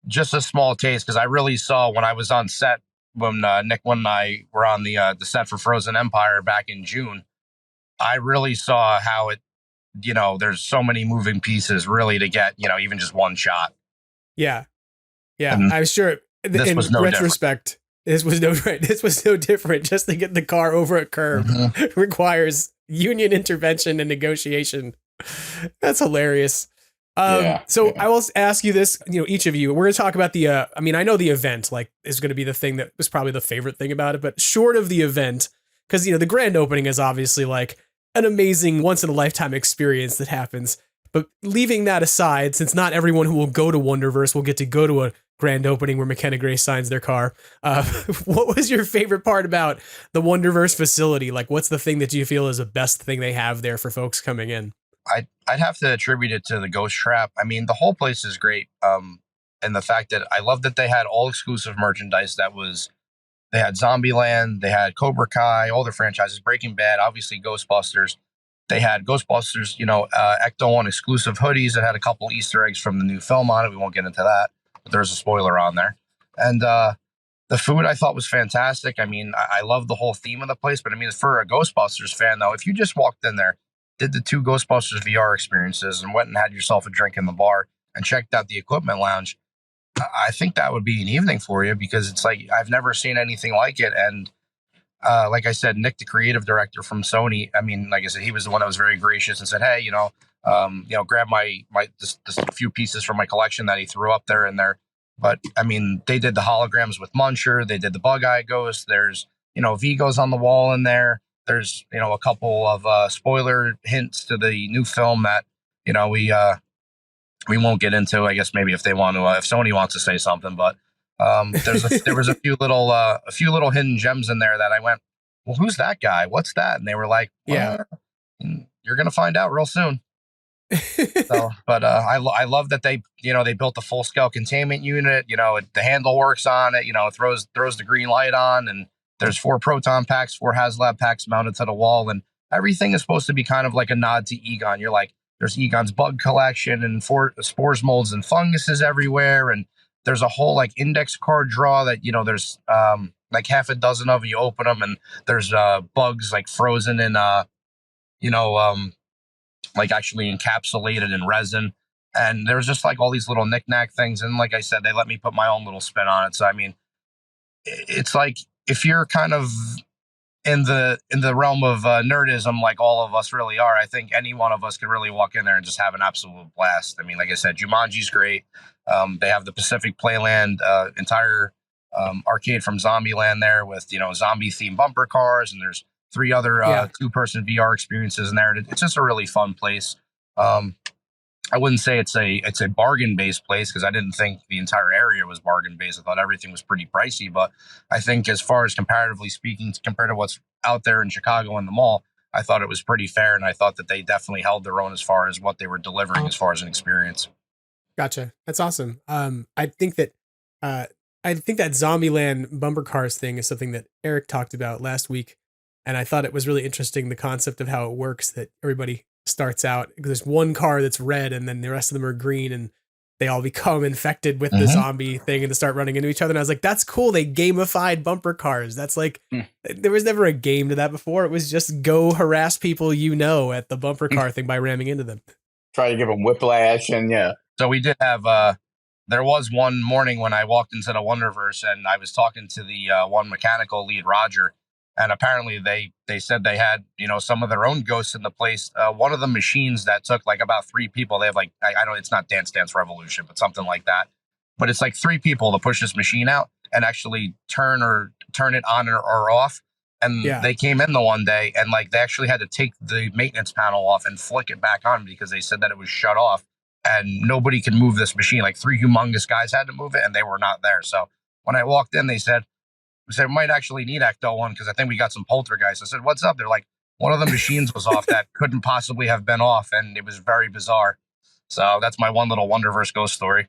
just a small taste. Cause I really saw when I was on set, when Nick and I were on the set for Frozen Empire back in June, I really saw how it, you know, there's so many moving pieces really to get, you know, even just one shot. Yeah. Yeah. And I'm sure in retrospect, this was no different. Just to get the car over a curb requires union intervention and negotiation. That's hilarious. I will ask you this, you know, each of you, we're going to talk about the, I mean, I know the event like is going to be the thing that was probably the favorite thing about it, but short of the event, because, you know, the grand opening is obviously like an amazing once in a lifetime experience that happens. But leaving that aside, since not everyone who will go to Wonderverse will get to go to a grand opening where McKenna Grace signs their car. What was your favorite part about the Wonderverse facility? Like, what's the thing that you feel is the best thing they have there for folks coming in? I'd have to attribute it to the Ghost Trap. I mean, the whole place is great. And the fact that I love that they had all exclusive merchandise they had Zombieland, they had Cobra Kai, all their franchises, Breaking Bad, obviously Ghostbusters. They had Ghostbusters, you know, Ecto-1 exclusive hoodies that had a couple Easter eggs from the new film on it. We won't get into that, but there's a spoiler on there. And the food I thought was fantastic. I mean, I love the whole theme of the place, but I mean, for a Ghostbusters fan though, if you just walked in there, did the 2 Ghostbusters VR experiences and went and had yourself a drink in the bar and checked out the equipment lounge, I think that would be an evening for you because it's like, I've never seen anything like it. And like I said, Nick, the creative director from Sony, I mean, like I said, he was the one that was very gracious and said, hey, you know, grab my this few pieces from my collection that he threw up there and there. But I mean, they did the holograms with Muncher. They did the Bug Eye Ghost. There's, you know, Vigos on the wall in there. There's, you know, a couple of spoiler hints to the new film that, you know, we won't get into. I guess maybe if they want to, if Sony wants to say something, but there was a few little hidden gems in there that I went, well, who's that guy? What's that? And they were like, well, you're gonna find out real soon. So, but I love that they built the full scale containment unit. The handle works on it. It throws the green light on, and there's 4 proton packs, 4 HasLab packs mounted to the wall, and everything is supposed to be kind of like a nod to Egon. You're like, there's Egon's bug collection and spores, molds, and funguses everywhere, and there's a whole like index card draw that there's like half a dozen of. You open them, and there's bugs like frozen in like actually encapsulated in resin. And there's just like all these little knick-knack things. And like I said, they let me put my own little spin on it. So, I mean, it's like, if you're kind of in the realm of nerdism, like all of us really are, I think any one of us could really walk in there and just have an absolute blast. I mean, like I said, Jumanji's great. They have the Pacific Playland entire arcade from Zombieland there with, zombie themed bumper cars. And there's 3 other 2-person VR experiences in there. It's just a really fun place. I wouldn't say it's a bargain based place, because I didn't think the entire area was bargain based. I thought everything was pretty pricey, but I think as far as comparatively speaking, compared to what's out there in Chicago and the mall, I thought it was pretty fair, and I thought that they definitely held their own as far as what they were delivering as far as an experience. Gotcha. That's awesome. I think that Zombieland bumper cars thing is something that Eric talked about last week. And I thought it was really interesting, the concept of how it works, that everybody starts out, there's one car that's red and then the rest of them are green, and they all become infected with the zombie thing and to start running into each other. And I was like, that's cool. They gamified bumper cars. That's like, there was never a game to that before. It was just go harass people at the bumper car thing by ramming into them. Try to give them whiplash, and So we did have, there was one morning when I walked into the Wonderverse, and I was talking to the one mechanical lead, Roger. And apparently they said they had, some of their own ghosts in the place. One of the machines that took like about 3 people, they have like, I don't, it's not Dance Dance Revolution, but something like that. But it's like 3 people to push this machine out and actually turn it on or off. And they came in the one day, and like they actually had to take the maintenance panel off and flick it back on, because they said that it was shut off and nobody could move this machine. Like 3 humongous guys had to move it, and they were not there. So when I walked in, they said, we might actually need Ecto-1, because I think we got some poltergeists. I said, what's up? They're like, one of the machines was off that couldn't possibly have been off, and it was very bizarre. So that's my one little Wonderverse ghost story.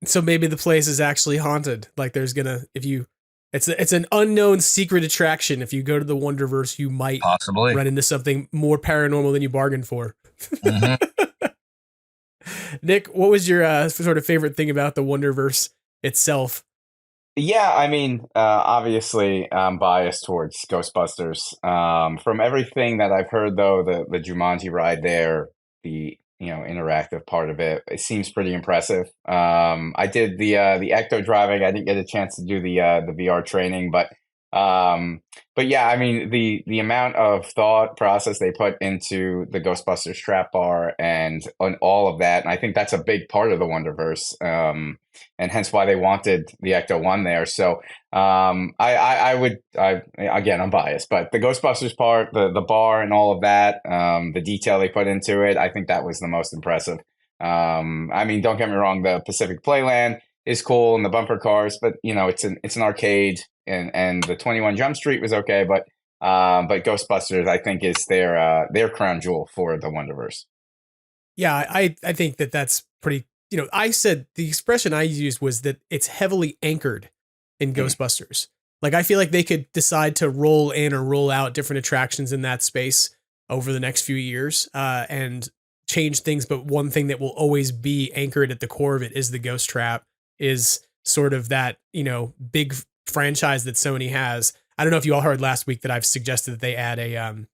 So maybe the place is actually haunted. Like it's an unknown secret attraction. If you go to the Wonderverse, you might possibly run into something more paranormal than you bargained for. Nick, what was your sort of favorite thing about the Wonderverse itself? Yeah, I mean, obviously, I'm biased towards Ghostbusters. From everything that I've heard, though, the Jumanji ride there, the interactive part of it seems pretty impressive. I did the Ecto driving. I didn't get a chance to do the VR training, but yeah, I mean, the amount of thought process they put into the Ghostbusters trap bar and on all of that, and I think that's a big part of the Wonderverse, and hence why they wanted the Ecto-1 there. So again, I'm biased, but the Ghostbusters part, the bar and all of that, the detail they put into it, I think that was the most impressive. I mean, don't get me wrong, the Pacific Playland is cool and the bumper cars, but it's an arcade, and the 21 Jump Street was okay, but Ghostbusters, I think, is their crown jewel for the Wonderverse. Yeah, I think that's pretty. I said the expression I used was that it's heavily anchored in Ghostbusters. Like, I feel like they could decide to roll in or roll out different attractions in that space over the next few years, and change things. But one thing that will always be anchored at the core of it is the Ghost Trap, is sort of that, big franchise that Sony has. I don't know if you all heard last week that I've suggested that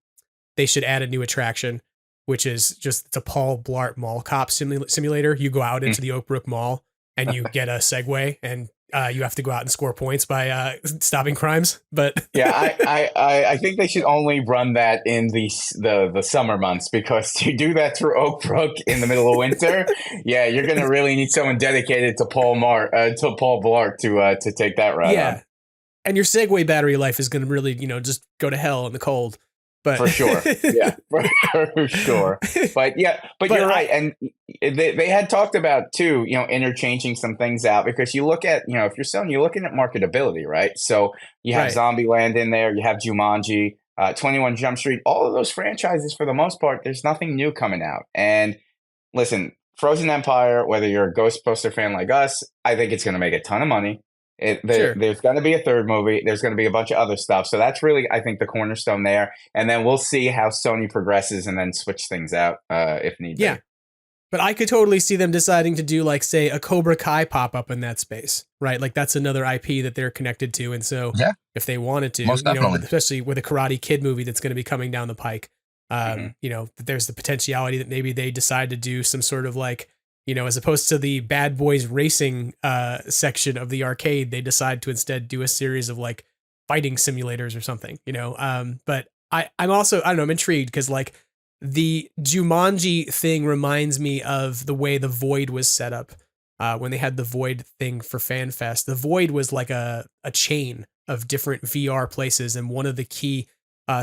they should add a new attraction, which is it's a Paul Blart Mall Cop simulator. You go out into the Oak Brook Mall and you get a Segway, and you have to go out and score points by stopping crimes. But yeah, I think they should only run that in the summer months, because to do that through Oak Brook in the middle of winter, yeah, you're gonna really need someone dedicated to Paul Blart to take that route. Yeah, on. And your Segway battery life is gonna really just go to hell in the cold. But for sure, yeah, for sure. But you're right, and they had talked about too, interchanging some things out, because you look at, if you're selling, you're looking at marketability, right? So you have Zombieland in there, you have Jumanji, 21 Jump Street, all of those franchises, for the most part, there's nothing new coming out. And listen, Frozen Empire, whether you're a Ghostbuster fan like us, I think it's going to make a ton of money. There's going to be a third movie. There's going to be a bunch of other stuff. So that's really, I think, the cornerstone there. And then we'll see how Sony progresses and then switch things out if need be. Yeah. But I could totally see them deciding to do, like, say, a Cobra Kai pop-up in that space, right? Like, that's another IP that they're connected to. And so if they wanted to, especially with a Karate Kid movie that's going to be coming down the pike, there's the potentiality that maybe they decide to do some sort of, like, as opposed to the Bad Boys Racing section of the arcade, they decide to instead do a series of, like, fighting simulators or something, but I'm also, I'm intrigued because, like, the Jumanji thing reminds me of the way the Void was set up when they had the Void thing for FanFest. The Void was like a chain of different VR places, and one of the key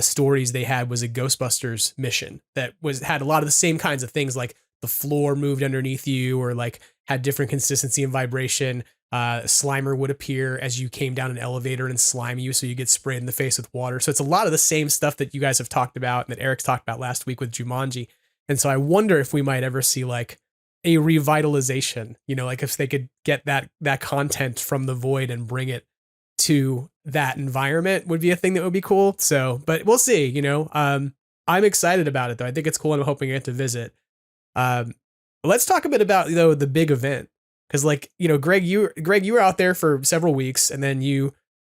stories they had was a Ghostbusters mission that had a lot of the same kinds of things, like the floor moved underneath you, or like had different consistency and vibration. Slimer would appear as you came down an elevator and slime you, so you get sprayed in the face with water. So it's a lot of the same stuff that you guys have talked about and that Eric's talked about last week with Jumanji. And so I wonder if we might ever see, like, a revitalization, like if they could get that content from the Void and bring it to that environment would be a thing that would be cool. So, but we'll see, I'm excited about it though. I think it's cool, and I'm hoping I get to visit. Let's talk a bit about, the big event. Cause, like, Greg, you were out there for several weeks, and then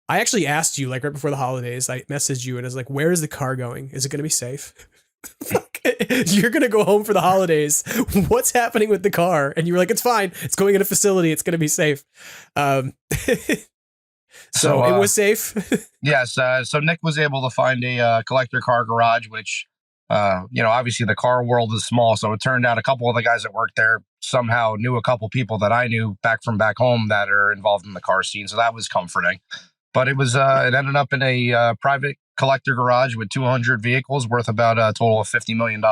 I actually asked you, like, right before the holidays, I messaged you and I was like, where is the car going? Is it going to be safe? You're going to go home for the holidays. What's happening with the car? And you were like, it's fine. It's going in a facility. It's going to be safe. So it was safe. Yes. So Nick was able to find a collector car garage, which, obviously the car world is small. So it turned out a couple of the guys that worked there somehow knew a couple people that I knew back from back home that are involved in the car scene. So that was comforting. But it was it ended up in a private collector garage with 200 vehicles worth about a total of $50 million.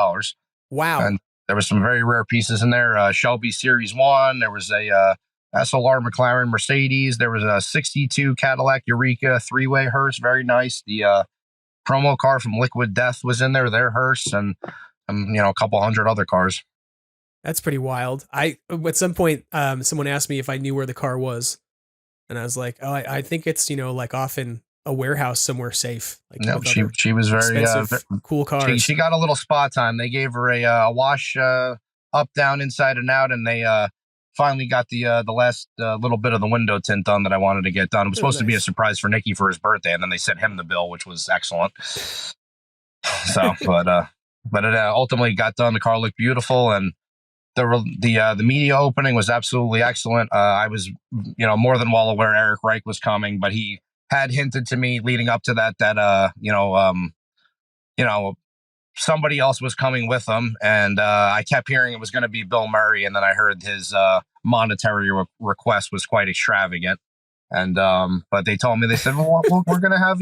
Wow. And there was some very rare pieces in there. Shelby Series 1. There was a SLR McLaren Mercedes. There was a 62 Cadillac Eureka 3-way hearse. Very nice. The promo car from Liquid Death was in there. Their hearse, and a couple hundred other cars. That's pretty wild. At some point, someone asked me if I knew where the car was, and I was like, "Oh, I think it's like off in a warehouse somewhere safe." Like, no, she was very cool cars. She got a little spa time. They gave her a wash up, down, inside, and out, and they finally got the last little bit of the window tint done that I wanted to get done. It was supposed to be a surprise for Nicky for his birthday, and then they sent him the bill, which was excellent. So, but it ultimately got done. The car looked beautiful, and the media opening was absolutely excellent. I was, more than well aware Eric Reich was coming, but he had hinted to me leading up to that, somebody else was coming with him, and I kept hearing it was going to be Bill Murray, and then I heard his monetary request was quite extravagant. And but they told me, they said, well, we're going to have,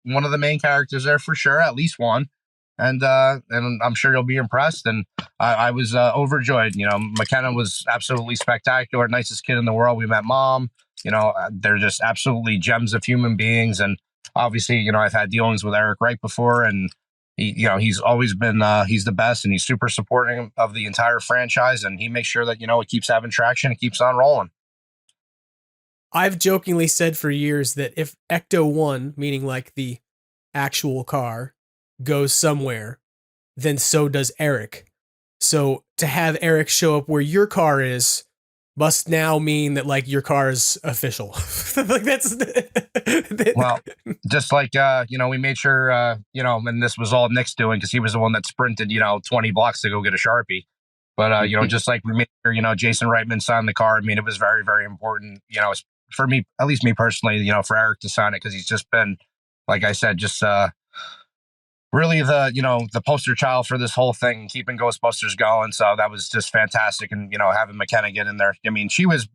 one of the main characters there for sure, at least one. And I'm sure you'll be impressed. And I was overjoyed. McKenna was absolutely spectacular, nicest kid in the world. We met Mom. They're just absolutely gems of human beings. And obviously, I've had dealings with Eric Reich before, and he's always been he's the best, and he's super supporting of the entire franchise, and he makes sure that it keeps having traction, it keeps on rolling. I've jokingly said for years that if Ecto-1, meaning like the actual car, goes somewhere, then so does Eric. So to have Eric show up where your car is must now mean that, like, your car is official. Like, that's well, just like we made sure and this was all Nick's doing, because he was the one that sprinted 20 blocks to go get a Sharpie. But just like we made sure Jason Reitman signed the car. I mean, it was very, very important, for me, at least me personally, for Eric to sign it, because he's just been, like I said, just really the poster child for this whole thing, keeping Ghostbusters going. So that was just fantastic. And, having McKenna get in there. I mean, she was,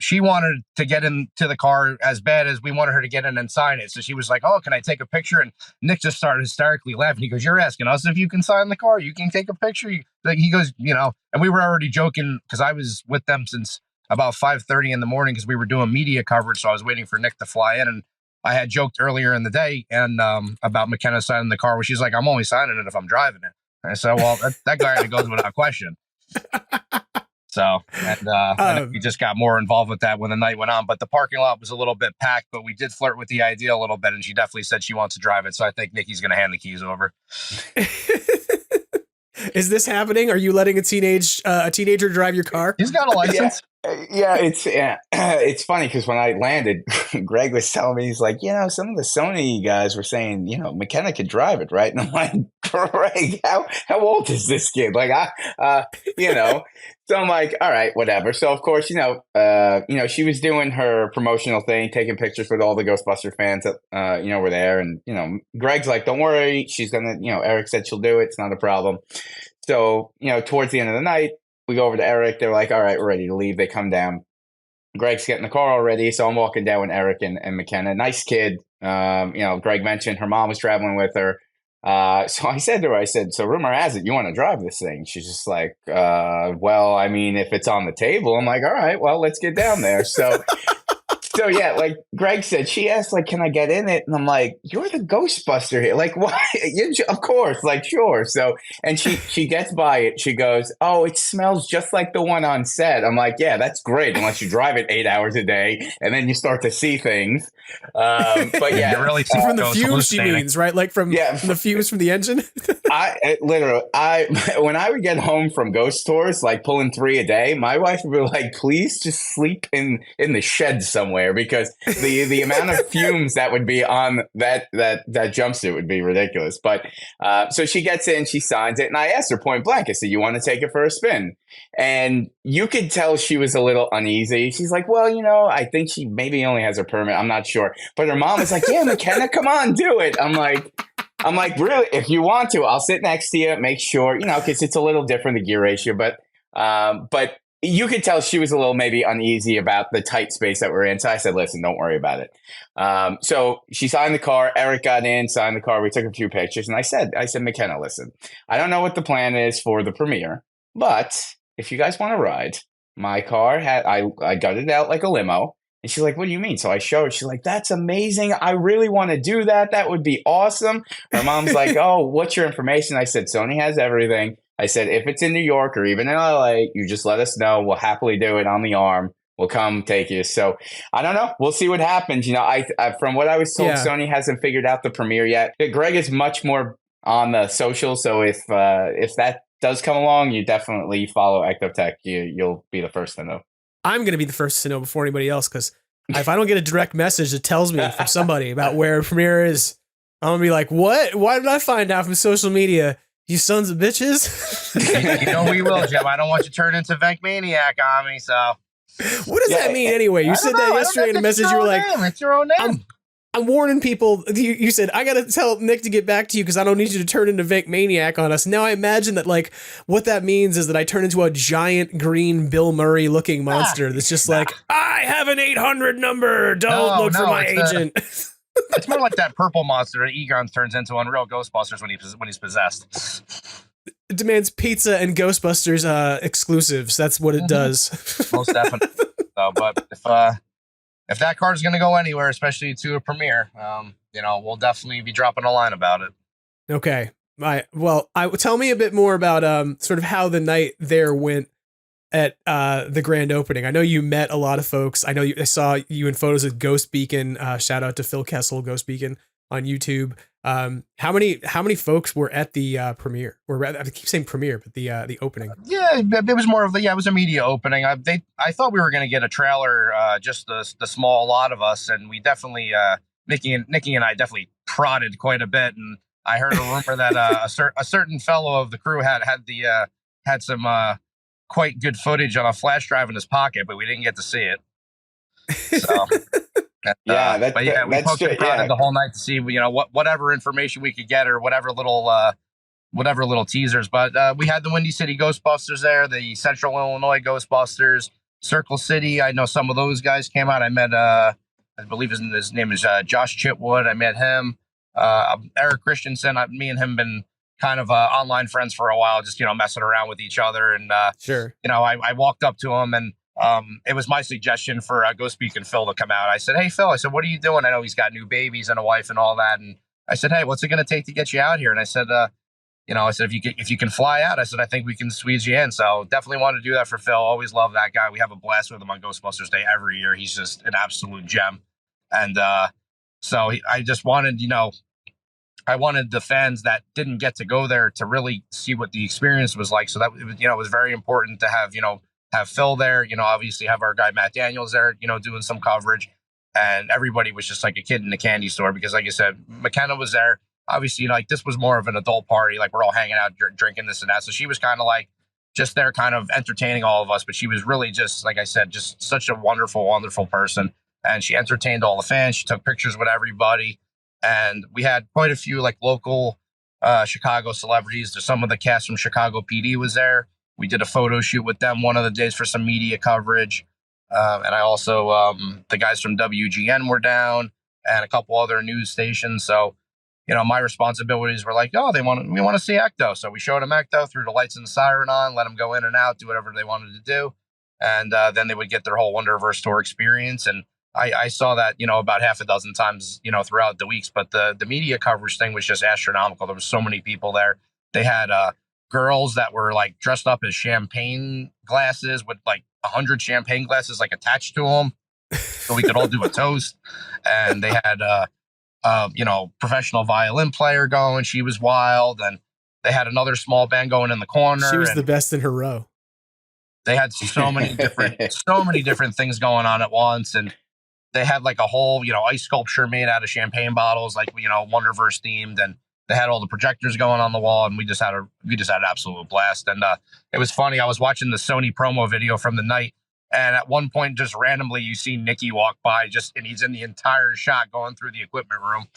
she wanted to get into the car as bad as we wanted her to get in and sign it. So she was like, "Oh, can I take a picture?" And Nick just started hysterically laughing. He goes, "You're asking us if you can sign the car? You can take a picture?" He goes, and we were already joking, because I was with them since about 5:30 in the morning, because we were doing media coverage. So I was waiting for Nick to fly in, and I had joked earlier in the day and about McKenna signing the car, where she's like, I'm only signing it if I'm driving it. And I said, well, that guy goes without question. So, and we just got more involved with that when the night went on. But the parking lot was a little bit packed, but we did flirt with the idea a little bit, and she definitely said she wants to drive it. So I think Nikki's going to hand the keys over. Is this happening? Are you letting a teenager drive your car? He's got a license. Yeah, it's funny because when I landed, Greg was telling me, he's like, some of the Sony guys were saying, McKenna could drive it, right? And I'm like, Greg, how old is this kid? Like, so I'm like, all right, whatever. So of course, she was doing her promotional thing, taking pictures with all the Ghostbuster fans that were there, and Greg's like, don't worry, she's gonna, Eric said she'll do it, it's not a problem. So towards the end of the night, we go over to Eric. They're like, all right, we're ready to leave. They come down. Greg's getting the car already. So I'm walking down with Eric and McKenna. Nice kid. Greg mentioned her mom was traveling with her. So I said to her, so rumor has it, you want to drive this thing? She's just like, well, I mean, if it's on the table. I'm like, all right, well, let's get down there. So yeah, like Greg said, she asked, like, can I get in it? And I'm like, you're the Ghostbuster here. Like, why? Of course, like, sure. So, and she gets by it. She goes, oh, it smells just like the one on set. I'm like, yeah, that's great. Unless you drive it 8 hours a day and then you start to see things. But yeah, you really from the fumes, she means, right? Like from the fumes from the engine. When I would get home from ghost tours, like pulling 3 a day, my wife would be like, please just sleep in the shed somewhere, because the amount of fumes that would be on that jumpsuit would be ridiculous. But so she gets in, she signs it, and I asked her point blank, I said, you want to take it for a spin? And you could tell she was a little uneasy. She's like, well, I think she maybe only has her permit, I'm not sure. But her mom was like, yeah, McKenna, come on, do it. I'm like, really? If you want to, I'll sit next to you, make sure, because it's a little different, the gear ratio. But you could tell she was a little maybe uneasy about the tight space that we're in. So I said, listen, don't worry about it. So she signed the car. Eric got in, signed the car. We took a few pictures. And I said, McKenna, listen, I don't know what the plan is for the premiere, but if you guys want to ride, my car I gutted it out like a limo. And she's like, what do you mean? So I show her. She's like, that's amazing. I really want to do that. That would be awesome. Her mom's like, oh, what's your information? I said, Sony has everything. I said, if it's in New York or even in LA, you just let us know. We'll happily do it on the arm. We'll come take you. So I don't know. We'll see what happens. I from what I was told, Sony hasn't figured out the premiere yet. Greg is much more on the social. So if that does come along, you definitely follow EctoTech. You'll be the first to know. I'm going to be the first to know before anybody else, because if I don't get a direct message that tells me from somebody about where premiere is, I'm going to be like, what? Why did I find out from social media? You sons of bitches. We will, Jim. I don't want you to turn into Vec Maniac on me, so. What does that mean anyway? You said that yesterday in a message. You were like, it's your own name. I'm warning people. You said, I got to tell Nick to get back to you because I don't need you to turn into Vec Maniac on us. Now I imagine that, like, what that means is that I turn into a giant green Bill Murray looking monster that's just like, I have an 800 number. Don't look for my agent. It's more like that purple monster that Egon turns into on Real Ghostbusters when he's possessed. It demands pizza and Ghostbusters exclusives. That's what it does. Most definitely. But if that card's going to go anywhere, especially to a premiere, we'll definitely be dropping a line about it. Okay. Tell me a bit more about sort of how the night there went at the grand opening. I know you met a lot of folks. I know I saw you in photos of Ghost Beacon. Shout out to Phil Kessel, Ghost Beacon on YouTube. How many folks were at the premiere? Or rather, I keep saying premiere, but the opening. Yeah, it was more of it was a media opening. I thought we were going to get a trailer, just the small lot of us, and we definitely Nikki and I definitely prodded quite a bit. And I heard a rumor that a certain fellow of the crew had some quite good footage on a flash drive in his pocket, but we didn't get to see it. So. We poked and prodded the whole night to see, whatever information we could get or whatever little teasers. But we had the Windy City Ghostbusters there, the Central Illinois Ghostbusters, Circle City. I know some of those guys came out. I met, I believe his name is Josh Chitwood. I met him. Eric Christensen. Me and him been kind of online friends for a while, just messing around with each other. And sure, I walked up to him and it was my suggestion for Ghostbeak and Phil to come out. I said, hey, Phil, I said, what are you doing? I know he's got new babies and a wife and all that. And I said, hey, what's it going to take to get you out here? And I said, if you can fly out, I said, I think we can squeeze you in. So definitely want to do that for Phil. Always love that guy. We have a blast with him on Ghostbusters Day every year. He's just an absolute gem. And I just wanted, I wanted the fans that didn't get to go there to really see what the experience was like. So that, it was very important to have Phil there, obviously have our guy Matt Daniels there, doing some coverage. And everybody was just like a kid in the candy store because, like I said, McKenna was there. Obviously, this was more of an adult party. Like, we're all hanging out, drinking this and that. So she was kind of like just there kind of entertaining all of us. But she was really just, like I said, just such a wonderful, wonderful person. And she entertained all the fans. She took pictures with everybody. And we had quite a few like local Chicago celebrities. Some of the cast from Chicago PD was there. We did a photo shoot with them one of the days for some media coverage. And I also, the guys from WGN were down and a couple other news stations. So, my responsibilities were like, we want to see Ecto. So we showed them Ecto, threw the lights and the siren on, let them go in and out, do whatever they wanted to do. And then they would get their whole Wonderverse tour experience. And I saw that, about half a dozen times, throughout the weeks. But the media coverage thing was just astronomical. There was so many people there. They had girls that were like dressed up as champagne glasses with like 100 champagne glasses like attached to them. So we could all do a toast. And they had professional violin player going. She was wild. And they had another small band going in the corner. She was the best in her row. They had so many different things going on at once. And they had like a whole, ice sculpture made out of champagne bottles, like, Wonderverse themed. And they had all the projectors going on the wall. And we just had an absolute blast. And it was funny. I was watching the Sony promo video from the night. And at one point, just randomly, you see Nicky walk by and he's in the entire shot going through the equipment room.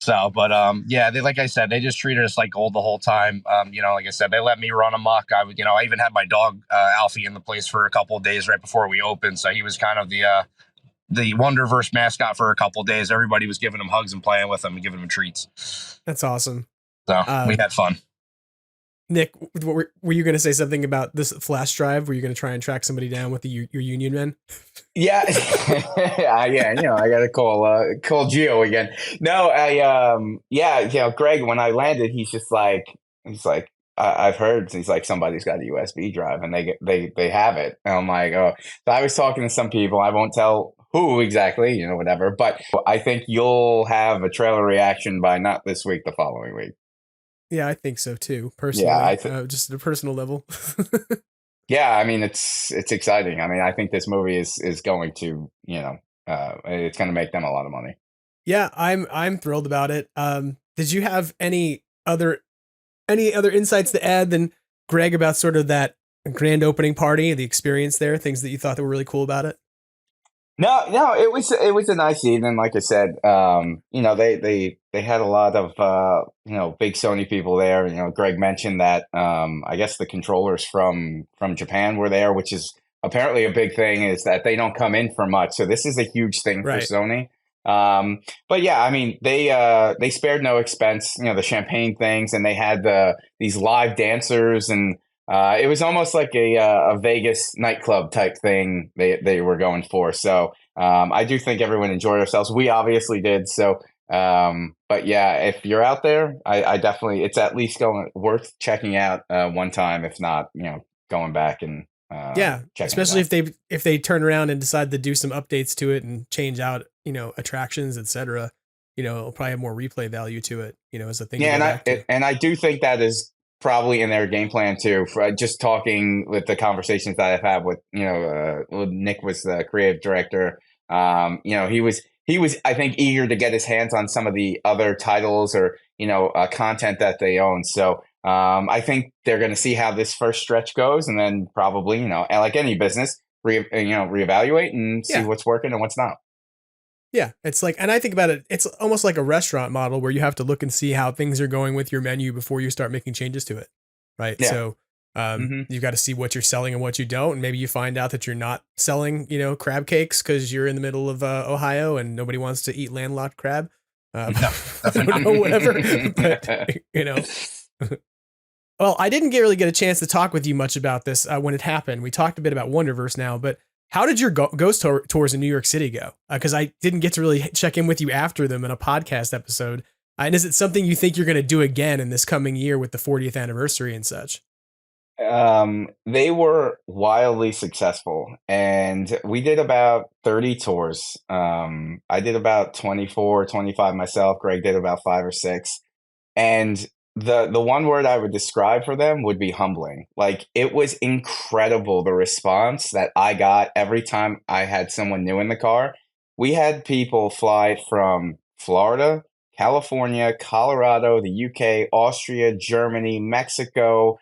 So, but they, like I said, they just treated us like gold the whole time. Like I said, they let me run amok. I even had my dog Alfie in the place for a couple of days right before we opened. So he was kind of the Wonderverse mascot for a couple of days. Everybody was giving him hugs and playing with him and giving him treats. That's awesome. So we had fun. Nick, were you going to say something about this flash drive? Were you going to try and track somebody down with your union men? Yeah. I got to call Gio again. No, Greg, when I landed, he's like, I've heard, he's like, somebody's got a USB drive and they have it. And I'm like, oh, so I was talking to some people. I won't tell who exactly, whatever, but I think you'll have a trailer reaction by not this week, the following week. Yeah, I think so too. Personally, just at a personal level. Yeah, I mean, it's exciting. I mean, I think this movie is going to, it's going to make them a lot of money. Yeah, I'm thrilled about it. Did you have any other insights to add than Greg about sort of that grand opening party, the experience there, things that you thought that were really cool about it? No, it was a nice evening. Like I said, they had a lot of big Sony people there. Greg mentioned that I guess the controllers from Japan were there, which is apparently a big thing, is that they don't come in for much. So this is a huge thing for Sony. But yeah, I mean, they spared no expense. The champagne things, and they had these live dancers, and it was almost like a Vegas nightclub type thing they were going for. So I do think everyone enjoyed ourselves. We obviously did. So, but yeah, if you're out there, I definitely, it's at least worth checking out one time, if not, going back and especially if they turn around and decide to do some updates to it and change out, attractions, etc. It'll probably have more replay value to it, as a thing. Yeah, and I do think that is probably in their game plan too. For just talking with the conversations that I've had with, Nick was the creative director. He was, I think, eager to get his hands on some of the other titles or, content that they own. So I think they're going to see how this first stretch goes, and then probably, like any business, reevaluate and see what's working and what's not. Yeah, it's like, and I think about it, it's almost like a restaurant model where you have to look and see how things are going with your menu before you start making changes to it. Right. Yeah. So you've got to see what you're selling and what you don't. And maybe you find out that you're not selling, crab cakes because you're in the middle of Ohio and nobody wants to eat landlocked crab. I don't know, whatever. But, Well, I didn't really get a chance to talk with you much about this when it happened. We talked a bit about Wonderverse now, but how did your ghost tours in New York City go? Because I didn't get to really check in with you after them in a podcast episode. And is it something you think you're going to do again in this coming year with the 40th anniversary and such? They were wildly successful, and we did about 30 tours. I did about 24, 25 myself. Greg did about 5 or 6. And the one word I would describe for them would be humbling. Like, it was incredible, the response that I got every time I had someone new in the car. We had people fly from Florida, California, Colorado, the UK, Austria, Germany, Mexico.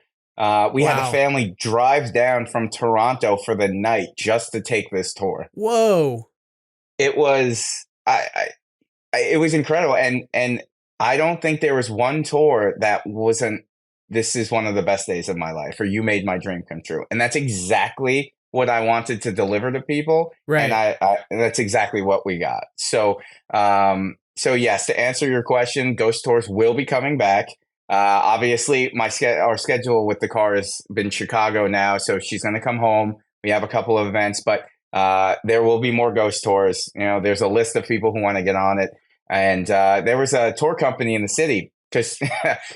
We had a family drive down from Toronto for the night just to take this tour. Whoa. It was it was incredible. And I don't think there was one tour that wasn't, this is one of the best days of my life, or you made my dream come true. And that's exactly what I wanted to deliver to people. Right. And that's exactly what we got. So, so yes, to answer your question, ghost tours will be coming back. Obviously our schedule with the car has been Chicago now. So she's going to come home. We have a couple of events, but, there will be more ghost tours. You know, there's a list of people who want to get on it. And there was a tour company in the city because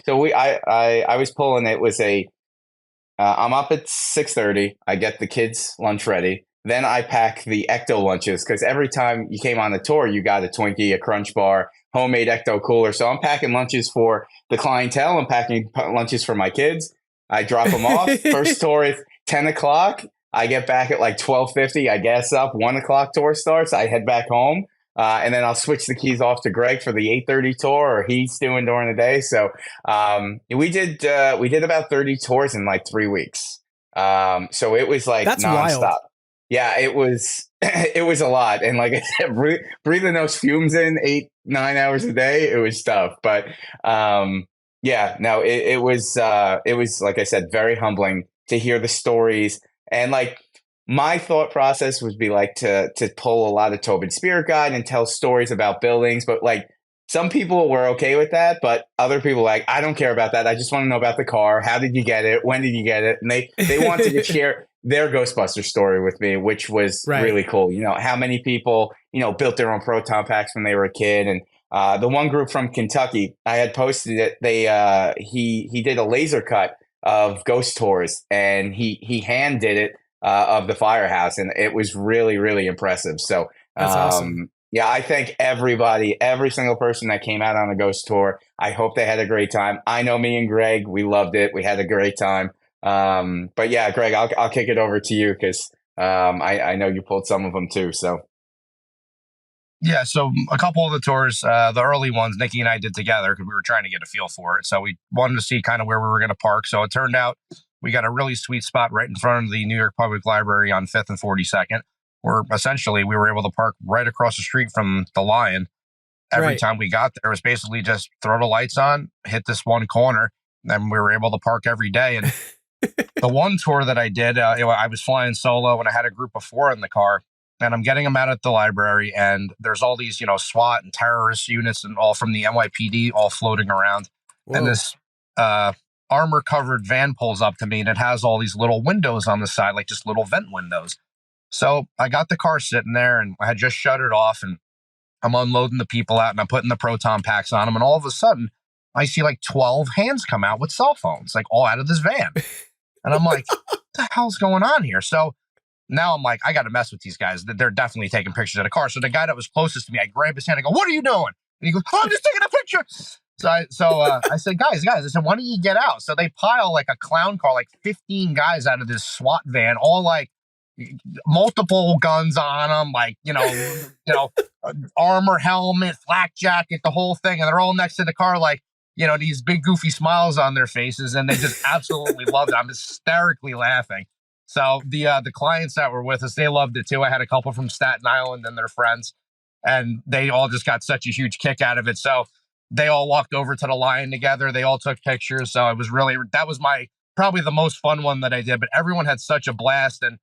so I was pulling. It was I'm up at 6:30. I get the kids' lunch ready. Then I pack the Ecto lunches because every time you came on the tour, you got a Twinkie, a Crunch Bar, homemade Ecto cooler. So I'm packing lunches for the clientele. I'm packing lunches for my kids. I drop them off. First tour is 10 o'clock. I get back at like 12:50. I gas up. 1 o'clock tour starts. I head back home. And then I'll switch the keys off to Greg for the 8:30 tour, or he's doing during the day. So we did about 30 tours in like 3 weeks. So it was like that's nonstop. Wild. Yeah, it was a lot. And like I said, breathing those fumes in 8-9 hours a day, it was tough. But yeah, no, it was like I said, very humbling to hear the stories. And like, my thought process would be like to pull a lot of Tobin Spirit Guide and tell stories about buildings, but like some people were okay with that, but other people like, I don't care about that. I just want to know about the car. How did you get it? When did you get it? And they wanted to share their Ghostbusters story with me, which was really cool. You know, how many people, you know, built their own proton packs when they were a kid. And the one group from Kentucky, I had posted it. He did a laser cut of ghost tours, and he hand did it. Of the firehouse, and it was really, really impressive. So that's awesome. Yeah, I thank everybody, every single person that came out on a ghost tour. I hope they had a great time. I know me and Greg, we loved it. We had a great time. But yeah, Greg, I'll kick it over to you because I know you pulled some of them too. So yeah, so a couple of the tours, the early ones, Nikki and I did together because we were trying to get a feel for it. So we wanted to see kind of where we were going to park. So it turned out we got a really sweet spot right in front of the New York Public Library on 5th and 42nd, where essentially we were able to park right across the street from the Lion. Every time we got there, it was basically just throw the lights on, hit this one corner, and we were able to park every day. And the one tour that I did, I was flying solo and I had a group of 4 in the car, and I'm getting them out at the library, and there's all these, SWAT and terrorist units and all from the NYPD all floating around. Whoa. And this armor-covered van pulls up to me, and it has all these little windows on the side, like just little vent windows. So I got the car sitting there, and I had just shut it off, and I'm unloading the people out, and I'm putting the proton packs on them, and all of a sudden, I see like 12 hands come out with cell phones, like all out of this van. And I'm like, what the hell's going on here? So now I'm like, I got to mess with these guys. They're definitely taking pictures of the car. So the guy that was closest to me, I grab his hand, I go, what are you doing? And he goes, oh, I'm just taking a picture. So I said, guys, I said, why don't you get out? So they pile like a clown car, like 15 guys out of this SWAT van, all like multiple guns on them, like, armor, helmet, flak jacket, the whole thing. And they're all next to the car, like, these big goofy smiles on their faces. And they just absolutely loved it. I'm hysterically laughing. So the clients that were with us, they loved it too. I had a couple from Staten Island and their friends, and they all just got such a huge kick out of it. So they all walked over to the Lion together. They all took pictures. So that was probably the most fun one that I did, but everyone had such a blast. And,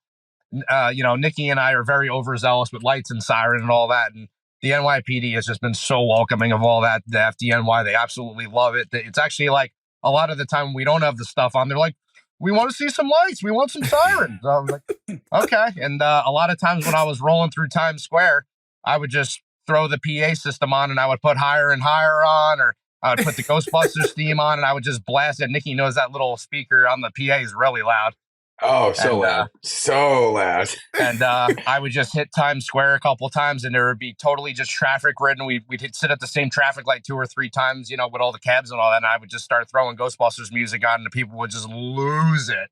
Nikki and I are very overzealous with lights and siren and all that. And the NYPD has just been so welcoming of all that. The FDNY, they absolutely love it. It's actually like a lot of the time we don't have the stuff on. They're like, we want to see some lights. We want some sirens. I was like, okay. And a lot of times when I was rolling through Times Square, I would just throw the PA system on and I would put Higher and Higher on, or I would put the Ghostbusters theme on and I would just blast it. Nikki knows that little speaker on the PA is really loud. Oh, so loud. So loud. And I would just hit Times Square a couple of times and there would be totally just traffic ridden. We'd sit at the same traffic light 2 or 3 times, with all the cabs and all that. And I would just start throwing Ghostbusters music on and the people would just lose it.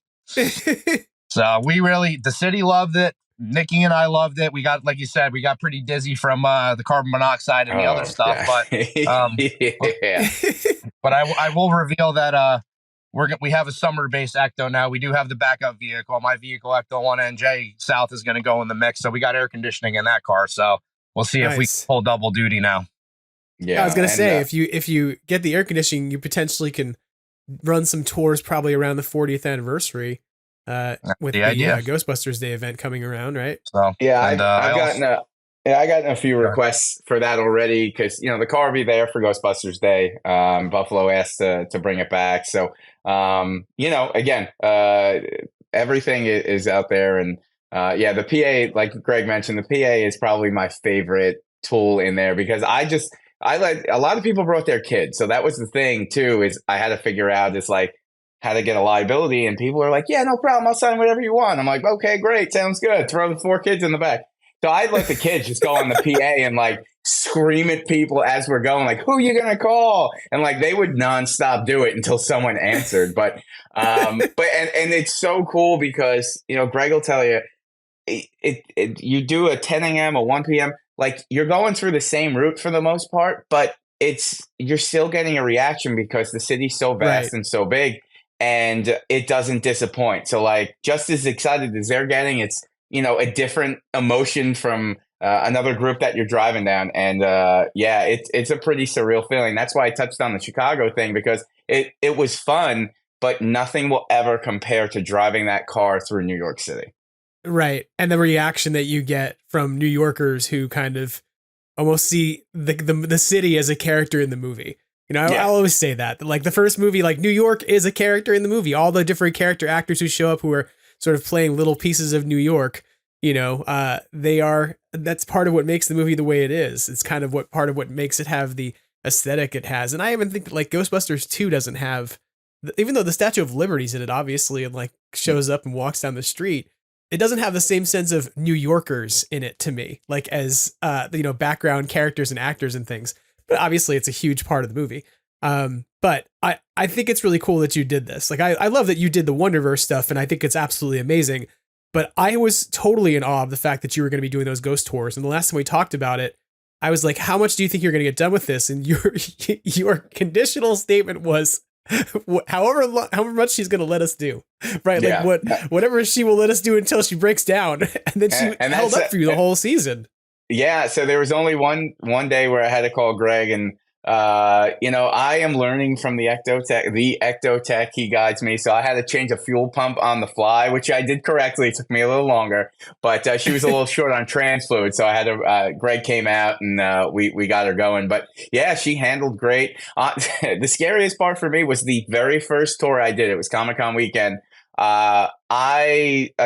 So the city loved it. Nikki and I loved it. We got, like you said, we got pretty dizzy from the carbon monoxide and the other stuff. Yeah. But I will reveal that we have a summer-based Ecto now. We do have the backup vehicle. My vehicle, Ecto-1 NJ South, is going to go in the mix. So we got air conditioning in that car. So we'll see if we can pull double duty now. Yeah, I was going to say, if you get the air conditioning, you potentially can run some tours probably around the 40th anniversary with the Ghostbusters Day event coming around, right? So yeah, I've gotten a few requests for that already because the car will be there for Ghostbusters Day. Buffalo asked to bring it back, so again, everything is out there, and the PA, like Greg mentioned, the PA is probably my favorite tool in there because I let a lot of people brought their kids, so that was the thing too. Is I had to figure out how to get a liability, and people are like, "Yeah, no problem, I'll sign whatever you want." I'm like, "Okay, great, sounds good." Throw the 4 kids in the back. So I'd let the kids just go on the PA and scream at people as we're going, like, "Who are you gonna call?" And they would nonstop do it until someone answered. But it's so cool because Greg will tell you, you do a 10 a.m. a 1 p.m. You're going through the same route for the most part, but you're still getting a reaction because the city's so vast and so big, and it doesn't disappoint. So just as excited as they're getting, it's a different emotion from another group that you're driving down. And it's a pretty surreal feeling. That's why I touched on the Chicago thing, because it was fun, but nothing will ever compare to driving that car through New York City. Right. And the reaction that you get from New Yorkers who kind of almost see the city as a character in the movie. I'll always say that. The first movie, New York is a character in the movie. All the different character actors who show up who are sort of playing little pieces of New York, that's part of what makes the movie the way it is. It's kind of part of what makes it have the aesthetic it has. And I even think Ghostbusters 2 doesn't have, even though the Statue of Liberty's in it, obviously, and shows up and walks down the street, it doesn't have the same sense of New Yorkers in it to me, as background characters and actors and things. But obviously it's a huge part of the movie. But I think it's really cool that you did this. I love that you did the Wonderverse stuff, and I think it's absolutely amazing. But I was totally in awe of the fact that you were going to be doing those ghost tours. And the last time we talked about it, I was like, how much do you think you're going to get done with this? And your conditional statement was, however much she's going to let us do, right? Whatever she will let us do until she breaks down. And then she held up for you the whole season. Yeah. So there was only one day where I had to call Greg, and I am learning from the EctoTech. He guides me. So I had to change a fuel pump on the fly, which I did correctly. It took me a little longer, but she was a little short on trans fluid. So I had to, Greg came out and we got her going. But yeah, she handled great. The scariest part for me was the very first tour I did. It was Comic-Con weekend. A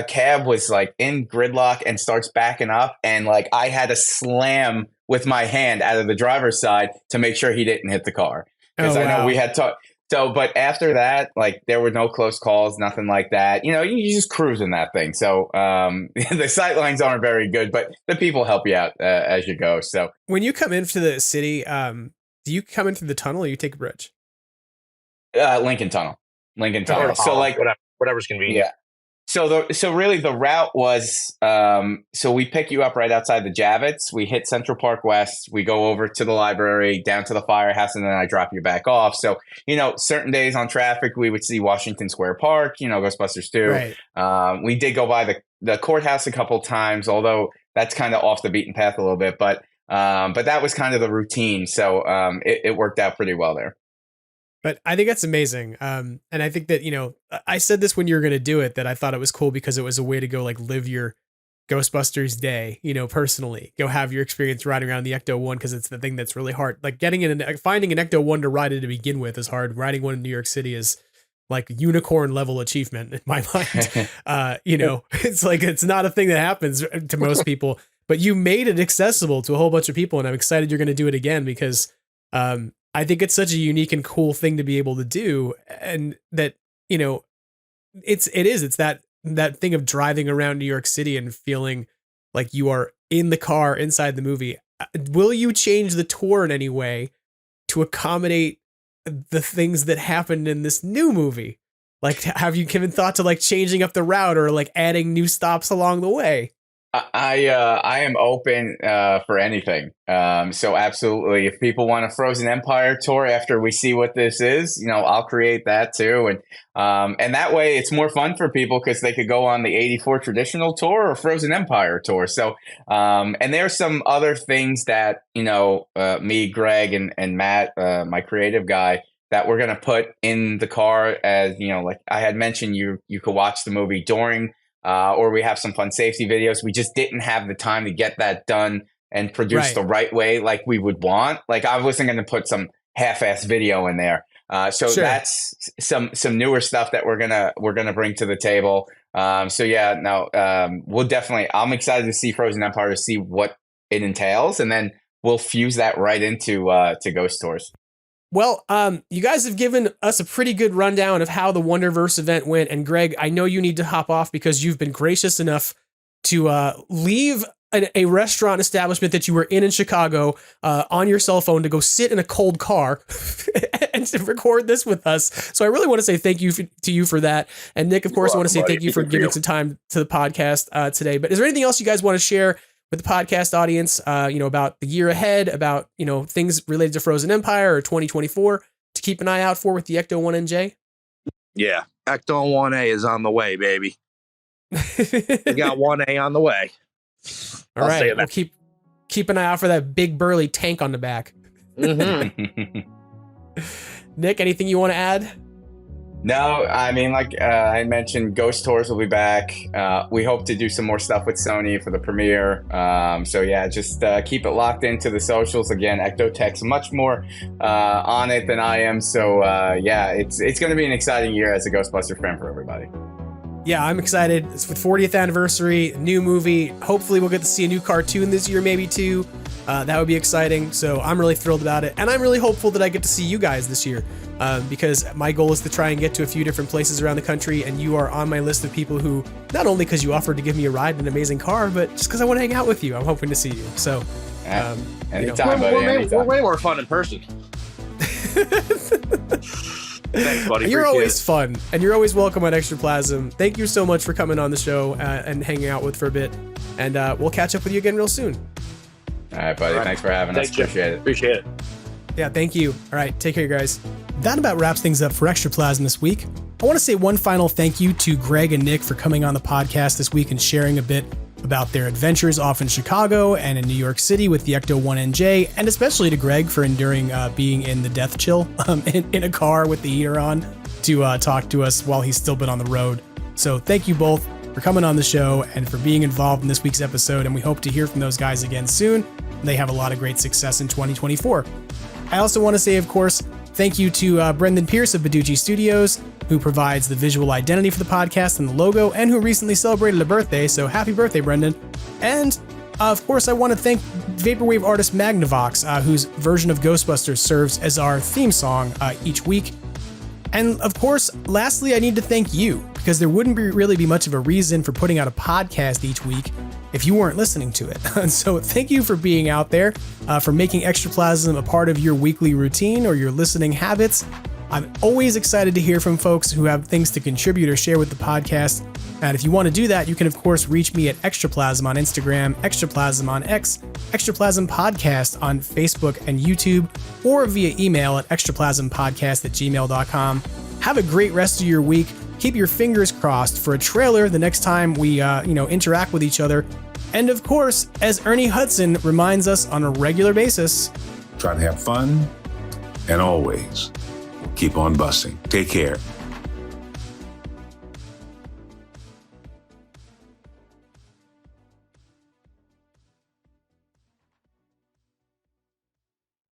cab was in gridlock and starts backing up, and I had to slam with my hand out of the driver's side to make sure he didn't hit the car. Because I know we had talked. So, but after that, there were no close calls, nothing like that. You just cruise in that thing. So, the sight lines aren't very good, but the people help you out as you go. So when you come into the city, do you come in through the tunnel or you take a bridge? Lincoln Tunnel. So whatever's convenient. Yeah. So really the route was, so we pick you up right outside the Javits. We hit Central Park West. We go over to the library, down to the firehouse, and then I drop you back off. So, certain days on traffic, we would see Washington Square Park, Ghostbusters 2. Right. We did go by the courthouse a couple times, although that's kind of off the beaten path a little bit. But that was kind of the routine. So it worked out pretty well there. But I think that's amazing. And I think that, I said this when you were going to do it, that I thought it was cool because it was a way to go live your Ghostbusters Day, personally. Go have your experience riding around the Ecto-1 because it's the thing that's really hard. Like finding an Ecto-1 to ride it to begin with is hard. Riding one in New York City is like unicorn level achievement in my mind. It's like, it's not a thing that happens to most people, but you made it accessible to a whole bunch of people. And I'm excited you're going to do it again because I think it's such a unique and cool thing to be able to do. And that, it's that thing of driving around New York City and feeling like you are in the car inside the movie. Will you change the tour in any way to accommodate the things that happened in this new movie? Like, have you given thought to like changing up the route or like adding new stops along the way? I am open for anything. So absolutely, if people want a Frozen Empire tour after we see what this is, I'll create that too, and that way it's more fun for people because they could go on the '84 traditional tour or Frozen Empire tour. So, and there's some other things that me, Greg, and Matt, my creative guy, that we're gonna put in the car as like I had mentioned, you could watch the movie during. Or we have some fun safety videos. We just didn't have the time to get that done and produce the right way like we would want. Like I wasn't going to put some half-ass video in there. So that's some newer stuff that we're gonna bring to the table. We'll definitely. I'm excited to see Frozen Empire to see what it entails, and then we'll fuse that right into to Ghost Tours. Well, you guys have given us a pretty good rundown of how the Wonderverse event went. And Greg, I know you need to hop off because you've been gracious enough to leave a restaurant establishment that you were in Chicago on your cell phone to go sit in a cold car and to record this with us. So I really want to say thank you to you for that. And Nick, of course, I want to say thank you for giving some time to the podcast today. But is there anything else you guys want to share with the podcast audience, about the year ahead, about, things related to Frozen Empire or 2024 to keep an eye out for with the Ecto-1 NJ? Yeah, Ecto-1A is on the way, baby. We got 1A on the way. All right, we'll keep an eye out for that big burly tank on the back. Mm-hmm. Nick, anything you want to add? No, I mean, like I mentioned, Ghost Tours will be back. We hope to do some more stuff with Sony for the premiere. Just keep it locked into the socials. Again, EctoTech's much more on it than I am. So it's going to be an exciting year as a Ghostbuster fan for everybody. Yeah, I'm excited. It's the 40th anniversary, new movie. Hopefully we'll get to see a new cartoon this year, maybe too. That would be exciting. So I'm really thrilled about it. And I'm really hopeful that I get to see you guys this year because my goal is to try and get to a few different places around the country. And you are on my list of people who, not only because you offered to give me a ride in an amazing car, but just because I want to hang out with you. I'm hoping to see you. So anytime, buddy. We're way more fun in person. Thanks, buddy. You're always fun, and you're always welcome on Extraplasm. Thank you so much for coming on the show and hanging out for a bit. And we'll catch up with you again real soon. All right, buddy. Thanks for having us. Appreciate it. Yeah, thank you. All right, take care, guys. That about wraps things up for Extraplasm this week. I want to say one final thank you to Greg and Nick for coming on the podcast this week and sharing a bit about their adventures off in Chicago and in New York City with the Ecto-1 NJ, and especially to Greg for enduring being in the death chill in a car with the heater on to talk to us while he's still been on the road. So thank you both for coming on the show and for being involved in this week's episode, and we hope to hear from those guys again soon. They have a lot of great success in 2024. I also want to say, of course, thank you to Brendan Pearce of Badoochi Studios, who provides the visual identity for the podcast and the logo, and who recently celebrated a birthday, so happy birthday, Brendan. And, of course, I want to thank vaporwave artist MAGNAVOX, whose version of Ghostbusters serves as our theme song each week. And, of course, lastly, I need to thank you, because there wouldn't really be much of a reason for putting out a podcast each week if you weren't listening to it. And so thank you for being out there, for making Extraplasm a part of your weekly routine or your listening habits. I'm always excited to hear from folks who have things to contribute or share with the podcast. And if you want to do that, you can, of course, reach me at Extraplasm on Instagram, Extraplasm on X, Extraplasm Podcast on Facebook and YouTube, or via email at extraplasompodcast@gmail.com. Have a great rest of your week. Keep your fingers crossed for a trailer the next time we, interact with each other. And of course, as Ernie Hudson reminds us on a regular basis, try to have fun and always keep on busting. Take care.